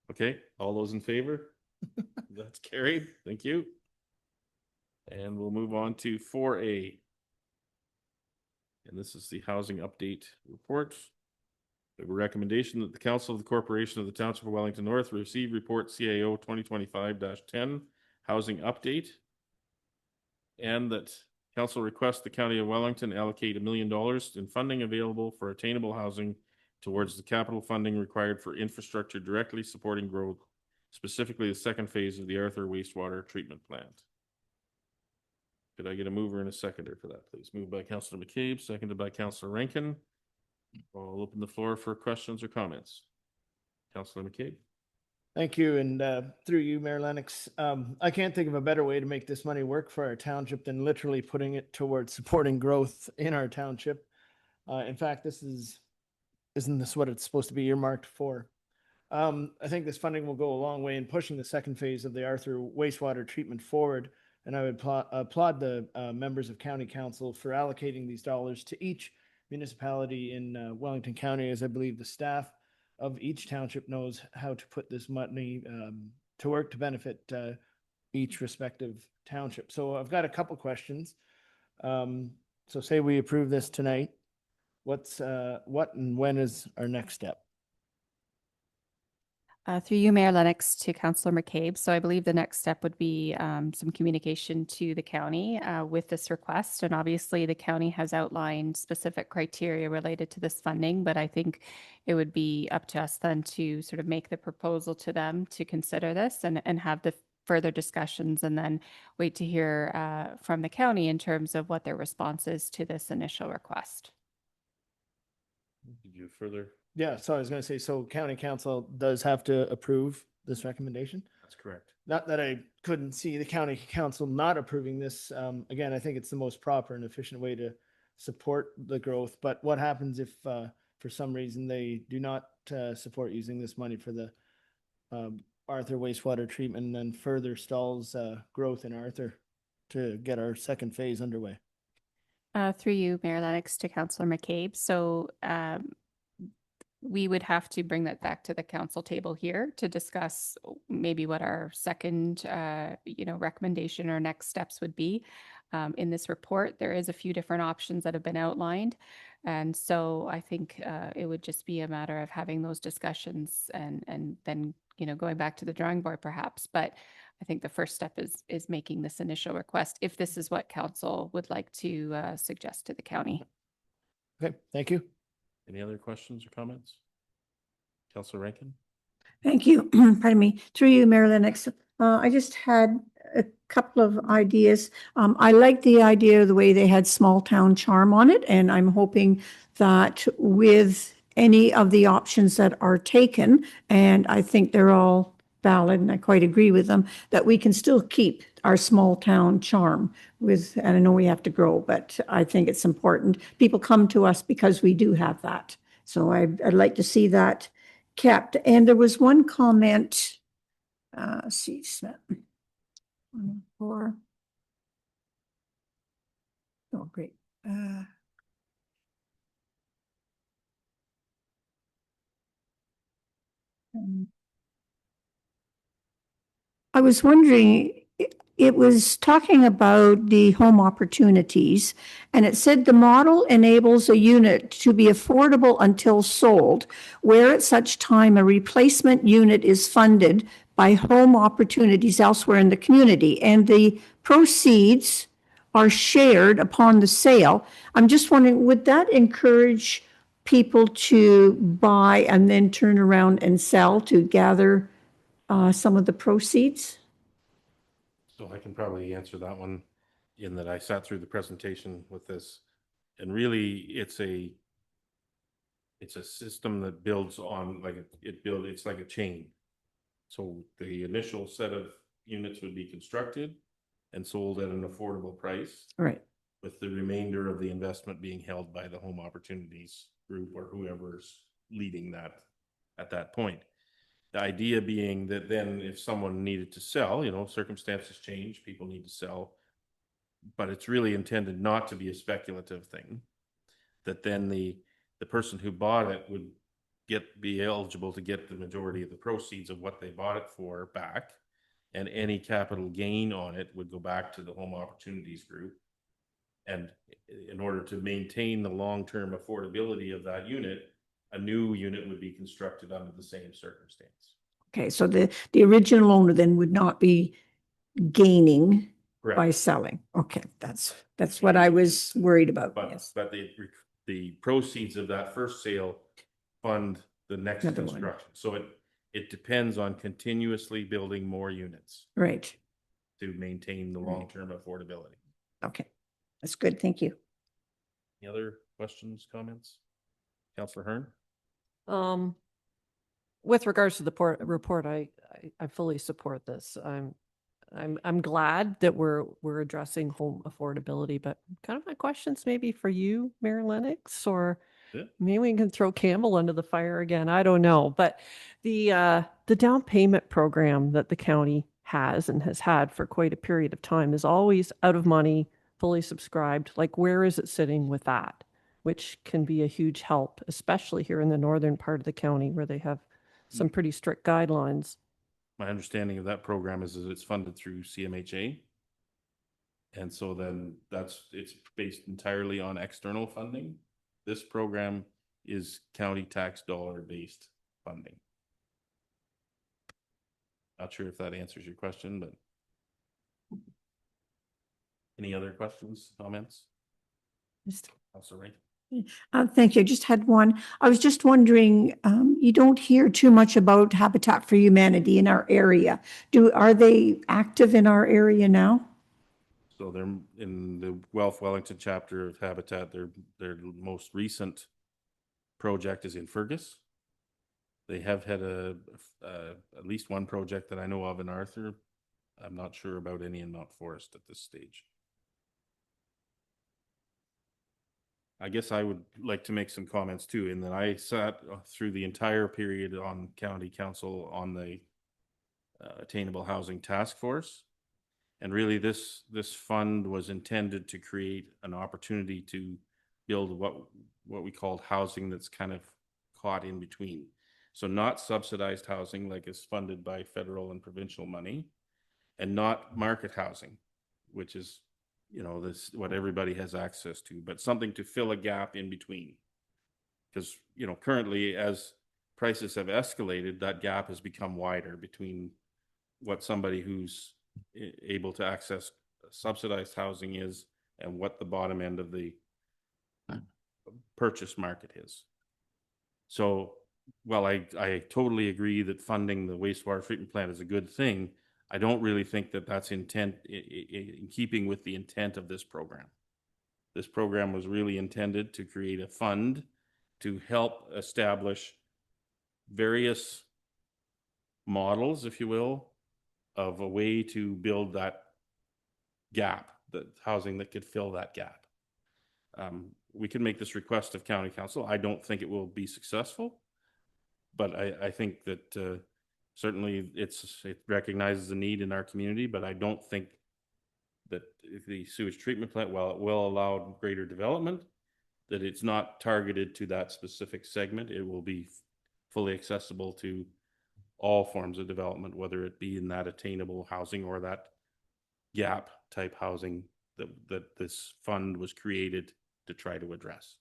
Okay, all those in favor? That's carried. Thank you. And we'll move on to 4A. And this is the housing update report. We have a recommendation that the Council of the Corporation of the Township of Wellington North receive report CAO 2025-10 housing update, and that Council requests the County of Wellington allocate $1 million in funding available for attainable housing towards the capital funding required for infrastructure directly supporting growth specifically the second phase of the Arthur wastewater treatment plant. Could I get a mover and a seconder for that, please? Moved by Councillor McCabe, seconded by Councillor Rankin. I'll open the floor for questions or comments. Councillor McCabe. Thank you, and through you, Mayor Lennox. I can't think of a better way to make this money work for our township than literally putting it towards supporting growth in our township. In fact, isn't this what it's supposed to be earmarked for? I think this funding will go a long way in pushing the second phase of the Arthur wastewater treatment forward, and I would applaud the members of County Council for allocating these dollars to each municipality in Wellington County, as I believe the staff of each township knows how to put this money to work to benefit each respective township. So I've got a couple questions. So say we approve this tonight. What and when is our next step? Through you, Mayor Lennox, to Councillor McCabe. So I believe the next step would be some communication to the county with this request. And obviously the county has outlined specific criteria related to this funding, but I think it would be up to us then to sort of make the proposal to them to consider this and have the further discussions, and then wait to hear from the county in terms of what their response is to this initial request. Did you further? Yeah, so I was going to say, so County Council does have to approve this recommendation? That's correct. Not that I couldn't see the County Council not approving this. Again, I think it's the most proper and efficient way to support the growth. But what happens if for some reason they do not support using this money for the Arthur wastewater treatment, and then further stalls growth in Arthur to get our second phase underway? Through you, Mayor Lennox, to Councillor McCabe. So we would have to bring that back to the council table here to discuss maybe what our second, recommendation or next steps would be. In this report, there is a few different options that have been outlined. And so I think it would just be a matter of having those discussions and then, going back to the drawing board perhaps. But I think the first step is making this initial request, if this is what council would like to suggest to the county. Okay, thank you. Any other questions or comments? Councillor Rankin? Thank you. Pardon me. Through you, Mayor Lennox. I just had a couple of ideas. I like the idea of the way they had small town charm on it, and I'm hoping that with any of the options that are taken, and I think they're all valid and I quite agree with them, that we can still keep our small town charm with, and I know we have to grow, but I think it's important. People come to us because we do have that. So I'd like to see that kept. And there was one comment, see, Smith. 4. Oh, great. I was wondering, it was talking about the home opportunities, and it said the model enables a unit to be affordable until sold, where at such time a replacement unit is funded by home opportunities elsewhere in the community, and the proceeds are shared upon the sale. I'm just wondering, would that encourage people to buy and then turn around and sell to gather some of the proceeds? So I can probably answer that one in that I sat through the presentation with this, and really it's a system that builds on it's like a chain. So the initial set of units would be constructed and sold at an affordable price. Right. With the remainder of the investment being held by the Home Opportunities Group or whoever's leading that at that point. The idea being that then if someone needed to sell, circumstances change, people need to sell, but it's really intended not to be a speculative thing, that then the person who bought it would be eligible to get the majority of the proceeds of what they bought it for back, and any capital gain on it would go back to the Home Opportunities Group. And in order to maintain the long-term affordability of that unit, a new unit would be constructed under the same circumstance. Okay, so the original owner then would not be gaining Correct. By selling. Okay, that's what I was worried about. But, yes. but the proceeds of that first sale fund the next Another construction. one. So It depends on continuously building more units Right. to maintain the long-term affordability. Okay. That's good. Thank you. Any other questions, comments? Councillor Hearn? With regards to the report, I fully support this. I'm glad that we're addressing home affordability, but kind of my questions maybe for you, Mayor Lennox, or Yeah. maybe we can throw Campbell under the fire again. I don't know, but the down payment program that the county has and has had for quite a period of time is always out of money, fully subscribed. Like, where is it sitting with that? Which can be a huge help, especially here in the northern part of the county where they have some pretty strict guidelines. My understanding of that program is that it's funded through CMHA. And so then it's based entirely on external funding. This program is county tax dollar based funding. Not sure if that answers your question, but any other questions, comments? Councillor Rankin? Thank you. I just had one. I was just wondering, you don't hear too much about Habitat for Humanity in our area. Are they active in our area now? So they're in the Wellington chapter of Habitat. Their most recent project is in Fergus. They have had at least one project that I know of in Arthur. I'm not sure about any in Mount Forest at this stage. I guess I would like to make some comments too, in that I sat through the entire period on county council on the Attainable Housing Task Force. And really this fund was intended to create an opportunity to build what we called housing that's kind of caught in between. So not subsidized housing like is funded by federal and provincial money, and not market housing, which is, you know, this what everybody has access to, but something to fill a gap in between. Because, you know, currently as prices have escalated, that gap has become wider between what somebody who's able to access subsidized housing is and what the bottom end of the purchase market is. So while I totally agree that funding the wastewater treatment plant is a good thing, I don't really think that that's in keeping with the intent of this program. This program was really intended to create a fund to help establish various models, if you will, of a way to build that gap, the housing that could fill that gap. We can make this request of county council. I don't think it will be successful, but I think that certainly it recognizes the need in our community, but I don't think that the sewage treatment plant, while it will allow greater development, that it's not targeted to that specific segment. It will be fully accessible to all forms of development, whether it be in that attainable housing or that gap type housing that this fund was created to try to address.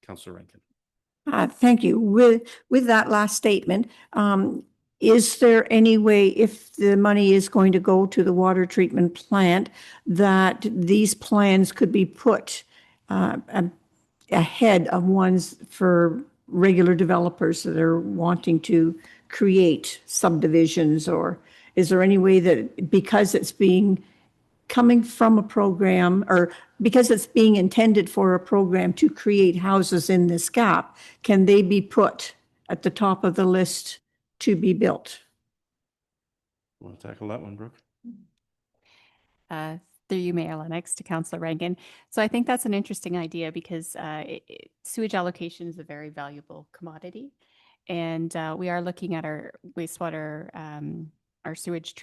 Councillor Rankin. Thank you. With that last statement, is there any way, if the money is going to go to the water treatment plant, that these plans could be put ahead of ones for regular developers that are wanting to create subdivisions? Or is there any way that, because it's coming from a program, or because it's being intended for a program to create houses in this gap, can they be put at the top of the list to be built? Want to tackle that one, Brooke? Through you, Mayor Lennox, to Councillor Rankin. So I think that's an interesting idea because sewage allocation is a very valuable commodity. And we are looking at our wastewater, our sewage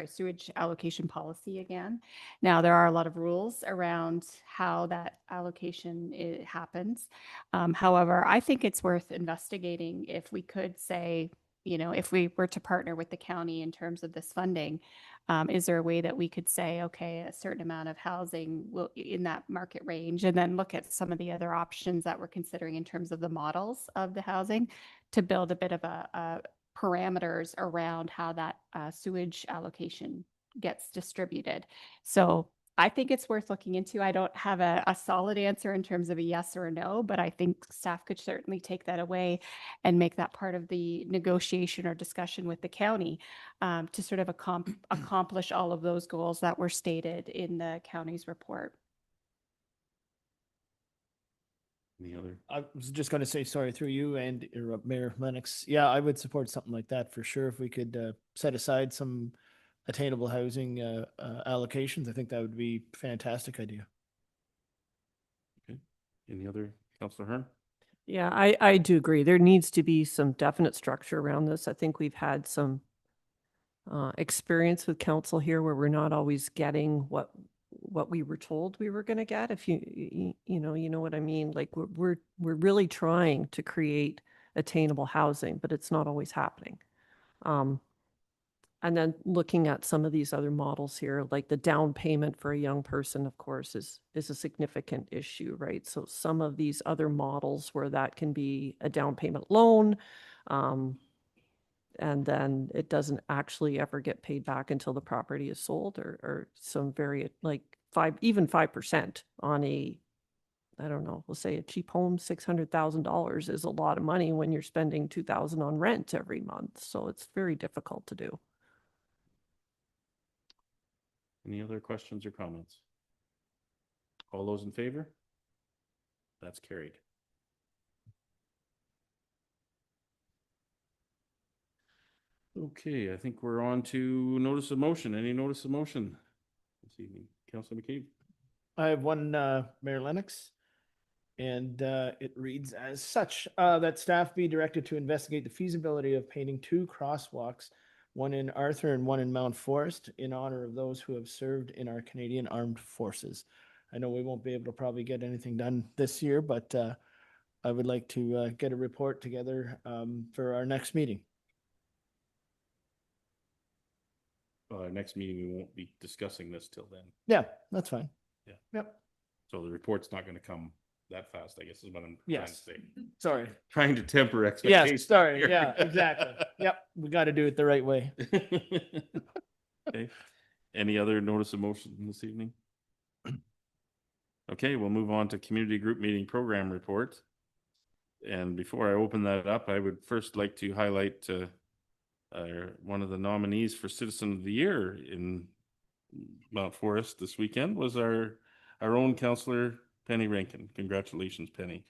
sewage allocation policy again. Now, there are a lot of rules around how that allocation happens. However, I think it's worth investigating if we could say, you know, if we were to partner with the county in terms of this funding, is there a way that we could say, okay, a certain amount of housing will in that market range, and then look at some of the other options that we're considering in terms of the models of the housing to build a bit of a parameters around how that sewage allocation gets distributed. So I think it's worth looking into. I don't have a solid answer in terms of a yes or a no, but I think staff could certainly take that away and make that part of the negotiation or discussion with the county to sort of accomplish all of those goals that were stated in the county's report. Any other? I was just going to say, sorry, through you and interrupt Mayor Lennox. Yeah, I would support something like that for sure. If we could set aside some attainable housing allocations, I think that would be a fantastic idea. Okay. Any other, Councillor Hearn? Yeah, I do agree. There needs to be some definite structure around this. I think we've had some experience with council here where we're not always getting what we were told we were going to get. If you know what I mean. Like we're really trying to create attainable housing, but it's not always happening. And then looking at some of these other models here, like the down payment for a young person, of course, is a significant issue, right? So some of these other models where that can be a down payment loan, and then it doesn't actually ever get paid back until the property is sold, or some very like 5% on a, I don't know, we'll say a cheap home. $600,000 is a lot of money when you're spending $2,000 on rent every month. So it's very difficult to do. Any other questions or comments? All those in favor? That's carried. Okay, I think we're on to notice of motion. Any notice of motion this evening? Councillor McCabe? I have one, Mayor Lennox, and it reads as such, that staff be directed to investigate the feasibility of painting 2 crosswalks, one in Arthur and one in Mount Forest, in honor of those who have served in our Canadian Armed Forces. I know we won't be able to probably get anything done this year, but I would like to get a report together for our next meeting. Next meeting, we won't be discussing this till then. Yeah, that's fine. Yeah. Yep. So the report's not going to come that fast, I guess is what I'm trying to Yes. say. Sorry. Trying to temper expectations. Yes, sorry. here. Yeah, exactly. Yep. We got to do it the right way. Okay. Any other notice of motion this evening? Okay, we'll move on to community group meeting program report. And before I open that up, I would first like to highlight one of the nominees for Citizen of the Year in Mount Forest this weekend was our own Councillor Penny Rankin. Congratulations, Penny.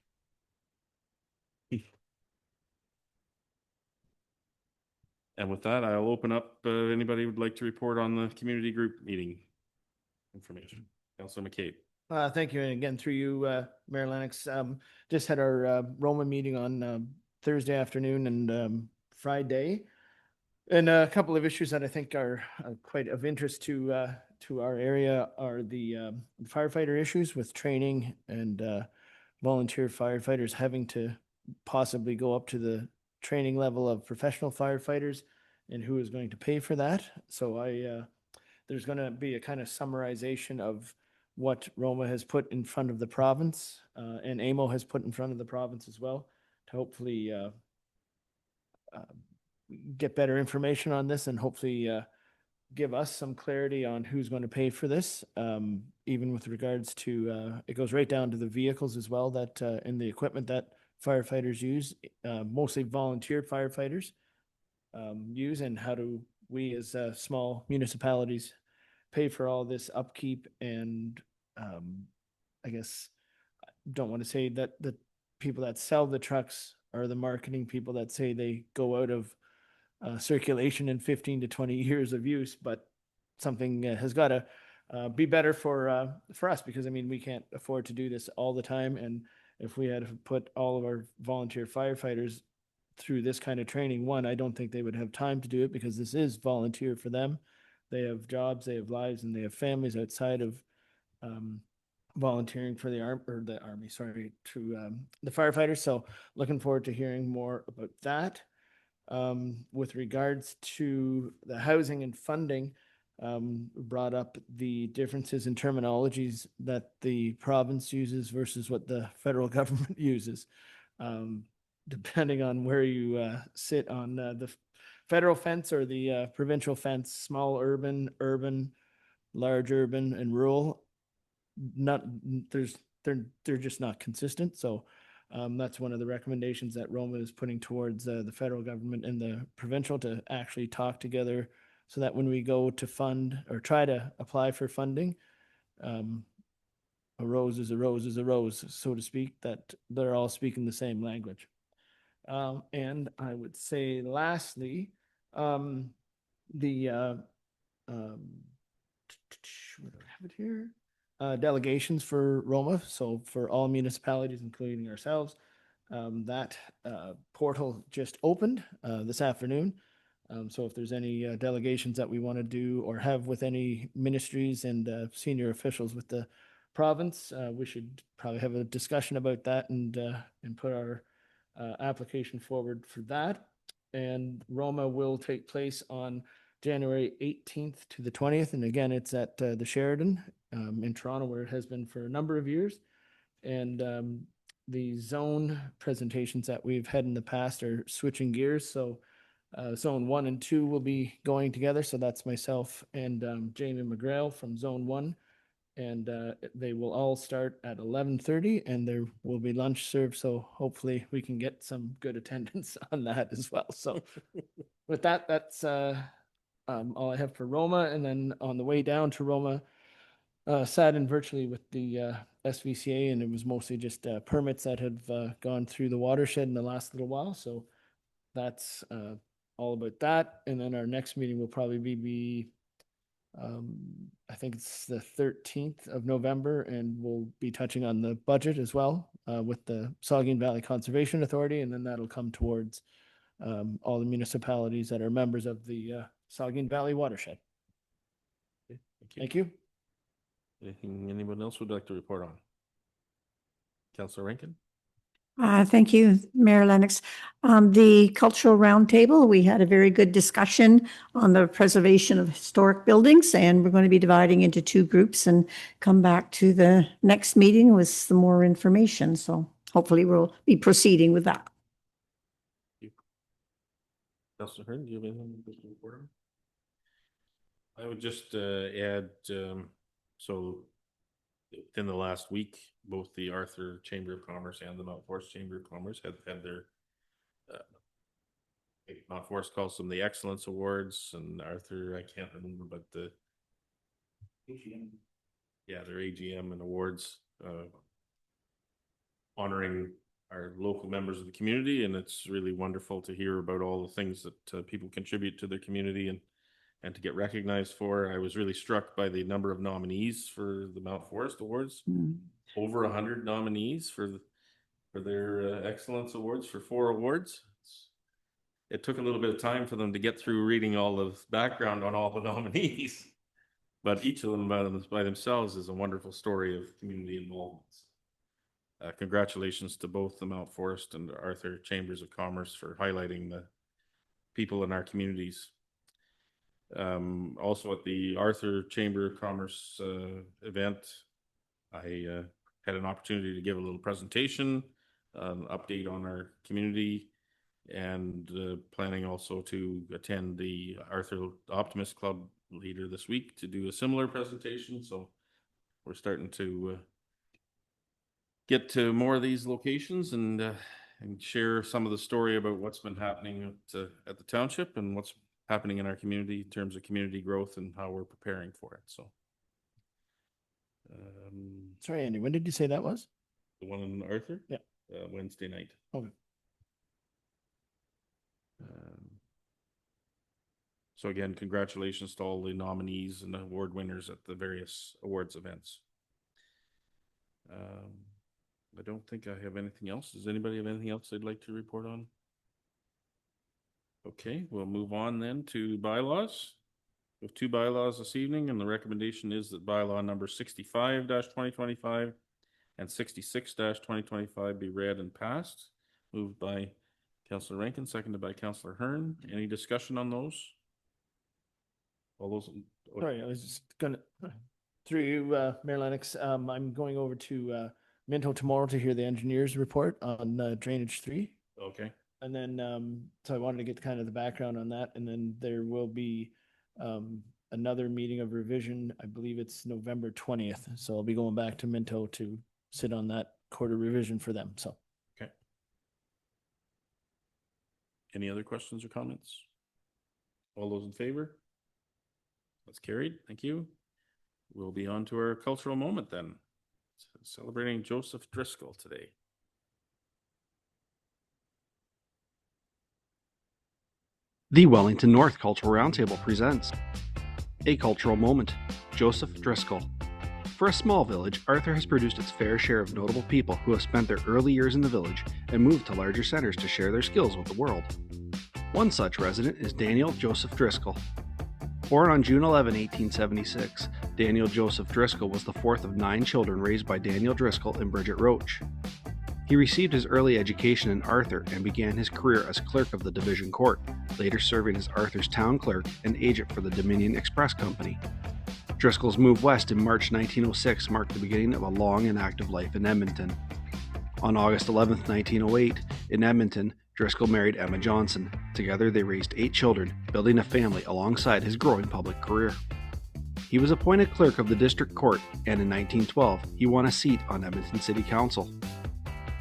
And with that, I'll open up. Anybody would like to report on the community group meeting information? Councillor McCabe. Thank you. And again, through you, Mayor Lennox, just had our Roma meeting on Thursday afternoon and Friday. And a couple of issues that I think are quite of interest to our area are the firefighter issues with training and volunteer firefighters having to possibly go up to the training level of professional firefighters, and who is going to pay for that. So there's going to be a kind of summarization of what Roma has put in front of the province and AMO has put in front of the province as well, to hopefully get better information on this and hopefully give us some clarity on who's going to pay for this, even with regards to, it goes right down to the vehicles as well that, and the equipment that firefighters use, mostly volunteer firefighters use, and how do we as small municipalities pay for all this upkeep. And I guess don't want to say that the people that sell the trucks are the marketing people that say they go out of circulation in 15 to 20 years of use, but something has got to be better for us, because I mean, we can't afford to do this all the time. And if we had to put all of our volunteer firefighters through this kind of training, one, I don't think they would have time to do it, because this is volunteer for them. They have jobs, they have lives, and they have families outside of volunteering for the army, sorry, to the firefighters. So looking forward to hearing more about that. With regards to the housing and funding, brought up the differences in terminologies that the province uses versus what the federal government uses. Depending on where you sit on the federal fence or the provincial fence, small urban, large urban and rural, they're just not consistent. So that's one of the recommendations that Roma is putting towards the federal government and the provincial to actually talk together, so that when we go to fund or try to apply for funding, a rose is a rose is a rose, so to speak, that they're all speaking the same language. And I would say lastly, the where do I have it here? Delegations for Roma. So for all municipalities, including ourselves, that portal just opened this afternoon. So if there's any delegations that we want to do or have with any ministries and senior officials with the province, we should probably have a discussion about that and put our application forward for that. And Roma will take place on January 18th to the 20th. And again, it's at the Sheridan in Toronto, where it has been for a number of years. And the zone presentations that we've had in the past are switching gears. So zone 1 and 2 will be going together. So that's myself and Jamie McGrail from zone 1. And they will all start at 11:30, and there will be lunch served. So hopefully we can get some good attendance on that as well. So with that, that's all I have for Roma. And then on the way down to Roma, sat in virtually with the SVCA, and it was mostly just permits that have gone through the watershed in the last little while. So that's all about that. And then our next meeting will probably be I think it's the 13th of November, and we'll be touching on the budget as well with the Saugeen Valley Conservation Authority, and then that'll come towards all the municipalities that are members of the Saugeen Valley watershed. Okay, Thank you. Anything anyone else would like to report on? Councillor Rankin? Thank you, Mayor Lennox. The Cultural Roundtable, we had a very good discussion on the preservation of historic buildings, and we're going to be dividing into 2 groups and come back to the next meeting with some more information. So hopefully we'll be proceeding with that. Councillor Hearn, do you have anything to report on? I would just add, so within the last week, both the Arthur Chamber of Commerce and the Mount Forest Chamber of Commerce have had their Mount Forest calls them the Excellence Awards, and Arthur, I can't remember, but the AGM. Yeah, their AGM and awards honoring our local members of the community, and it's really wonderful to hear about all the things that people contribute to their community and to get recognized for. I was really struck by the number of nominees for the Mount Forest Awards. Over 100 nominees for their Excellence Awards for 4 awards. It took a little bit of time for them to get through reading all the background on all the nominees, but each of them by themselves is a wonderful story of community involvement. Congratulations to both the Mount Forest and Arthur Chambers of Commerce for highlighting the people in our communities. Also at the Arthur Chamber of Commerce event, I had an opportunity to give a little presentation, update on our community, and planning also to attend the Arthur Optimist Club later this week to do a similar presentation. So we're starting to get to more of these locations and share some of the story about what's been happening at the township and what's happening in our community in terms of community growth and how we're preparing for it. So Sorry, Andy, when did you say that was? the one in Arthur? Yeah. Wednesday night. Okay. So again, congratulations to all the nominees and award winners at the various awards events. I don't think I have anything else. Does anybody have anything else they'd like to report on? Okay, we'll move on then to bylaws. We have 2 bylaws this evening, and the recommendation is that bylaw number 65-2025 and 66-2025 be read and passed. Moved by Councillor Rankin, seconded by Councillor Hearn. Any discussion on those? All those. Sorry, I was just gonna, through you, Mayor Lennox, I'm going over to Minto tomorrow to hear the engineer's report on drainage 3. Okay. And then, so I wanted to get kind of the background on that. And then there will be a another meeting of revision. I believe it's November 20th. So I'll be going back to Minto to sit on that quarter revision for them. So. Okay. Any other questions or comments? All those in favor? That's carried. Thank you. We'll be on to our cultural moment then. Celebrating Joseph Driscoll today. The Wellington North Cultural Roundtable presents A Cultural Moment, Joseph Driscoll. For a small village, Arthur has produced its fair share of notable people who have spent their early years in the village and moved to larger centers to share their skills with the world. One such resident is Daniel Joseph Driscoll. Born on June 11, 1876, Daniel Joseph Driscoll was the fourth of 9 children raised by Daniel Driscoll and Bridget Roach. He received his early education in Arthur and began his career as clerk of the Division Court, later serving as Arthur's town clerk and agent for the Dominion Express Company. Driscoll's move west in March 1906 marked the beginning of a long and active life in Edmonton. On August 11, 1908, in Edmonton, Driscoll married Emma Johnson. Together they raised 8 children, building a family alongside his growing public career. He was appointed clerk of the district court, and in 1912 he won a seat on Edmonton City Council.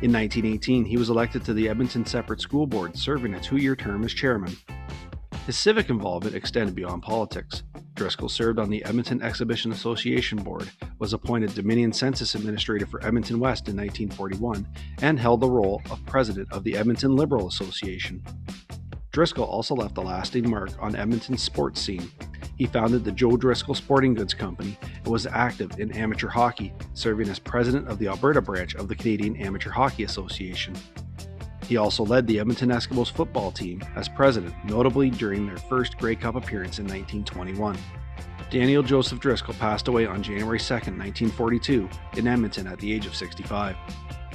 In 1918, he was elected to the Edmonton Separate School Board, serving a 2-year term as chairman. His civic involvement extended beyond politics. Driscoll served on the Edmonton Exhibition Association Board, was appointed Dominion Census Administrator for Edmonton West in 1941, and held the role of president of the Edmonton Liberal Association. Driscoll also left a lasting mark on Edmonton's sports scene. He founded the Joe Driscoll Sporting Goods Company and was active in amateur hockey, serving as president of the Alberta branch of the Canadian Amateur Hockey Association. He also led the Edmonton Eskimos football team as president, notably during their first Grey Cup appearance in 1921. Daniel Joseph Driscoll passed away on January 2, 1942, in Edmonton at the age of 65.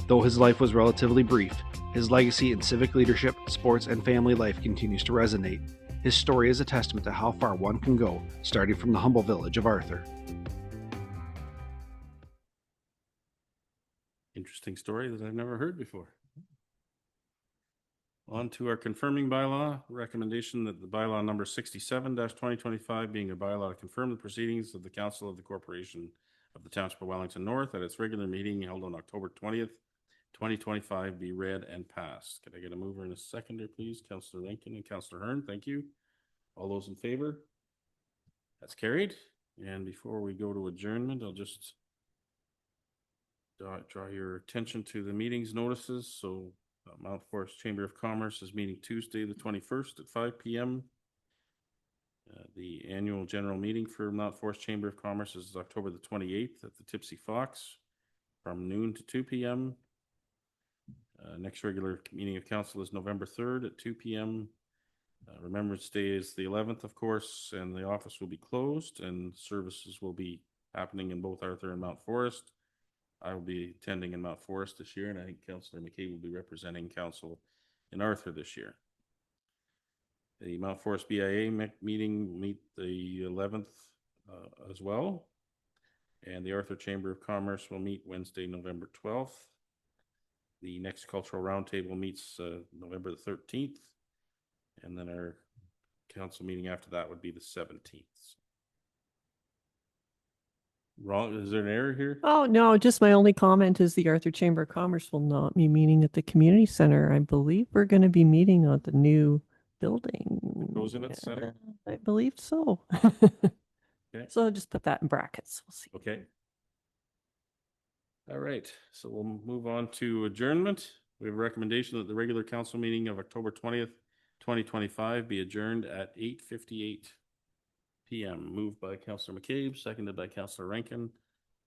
Though his life was relatively brief, his legacy in civic leadership, sports, and family life continues to resonate. His story is a testament to how far one can go, starting from the humble village of Arthur. Interesting story that I've never heard before. On to our confirming bylaw recommendation that the bylaw number 67-2025 being a bylaw to confirm the proceedings of the Council of the Corporation of the Township of Wellington North at its regular meeting held on October 20th, 2025 be read and passed. Could I get a mover and a seconder, please? Councillor Rankin and Councillor Hearn, thank you. All those in favor? That's carried. And before we go to adjournment, I'll just draw your attention to the meetings notices. So Mount Forest Chamber of Commerce is meeting Tuesday the 21st at 5 p.m. The annual general meeting for Mount Forest Chamber of Commerce is October the 28th at the Tipsy Fox from noon to 2 p.m. Next regular meeting of council is November 3rd at 2 p.m. Remembrance Day is the 11th, of course, and the office will be closed and services will be happening in both Arthur and Mount Forest. I will be attending in Mount Forest this year, and I think Councillor McKay will be representing council in Arthur this year. The Mount Forest BIA meeting will meet the 11th as well, and the Arthur Chamber of Commerce will meet Wednesday, November 12th. The next cultural roundtable meets November the 13th, and then our council meeting after that would be the 17th. Wrong? Is there an error here? Oh, no, just my only comment is the Arthur Chamber of Commerce will not be meeting at the community center. I believe we're going to be meeting at the new building. Goes in at the center? I believe so. Okay. So I'll just put that in brackets. We'll see. Okay. All right, so we'll move on to adjournment. We have a recommendation that the regular council meeting of October 20th, 2025 be adjourned at 8:58 p.m. Moved by Councillor McCabe, seconded by Councillor Rankin.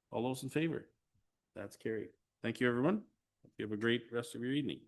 All those in favor? That's carried. Thank you, everyone. Hope you have a great rest of your evening.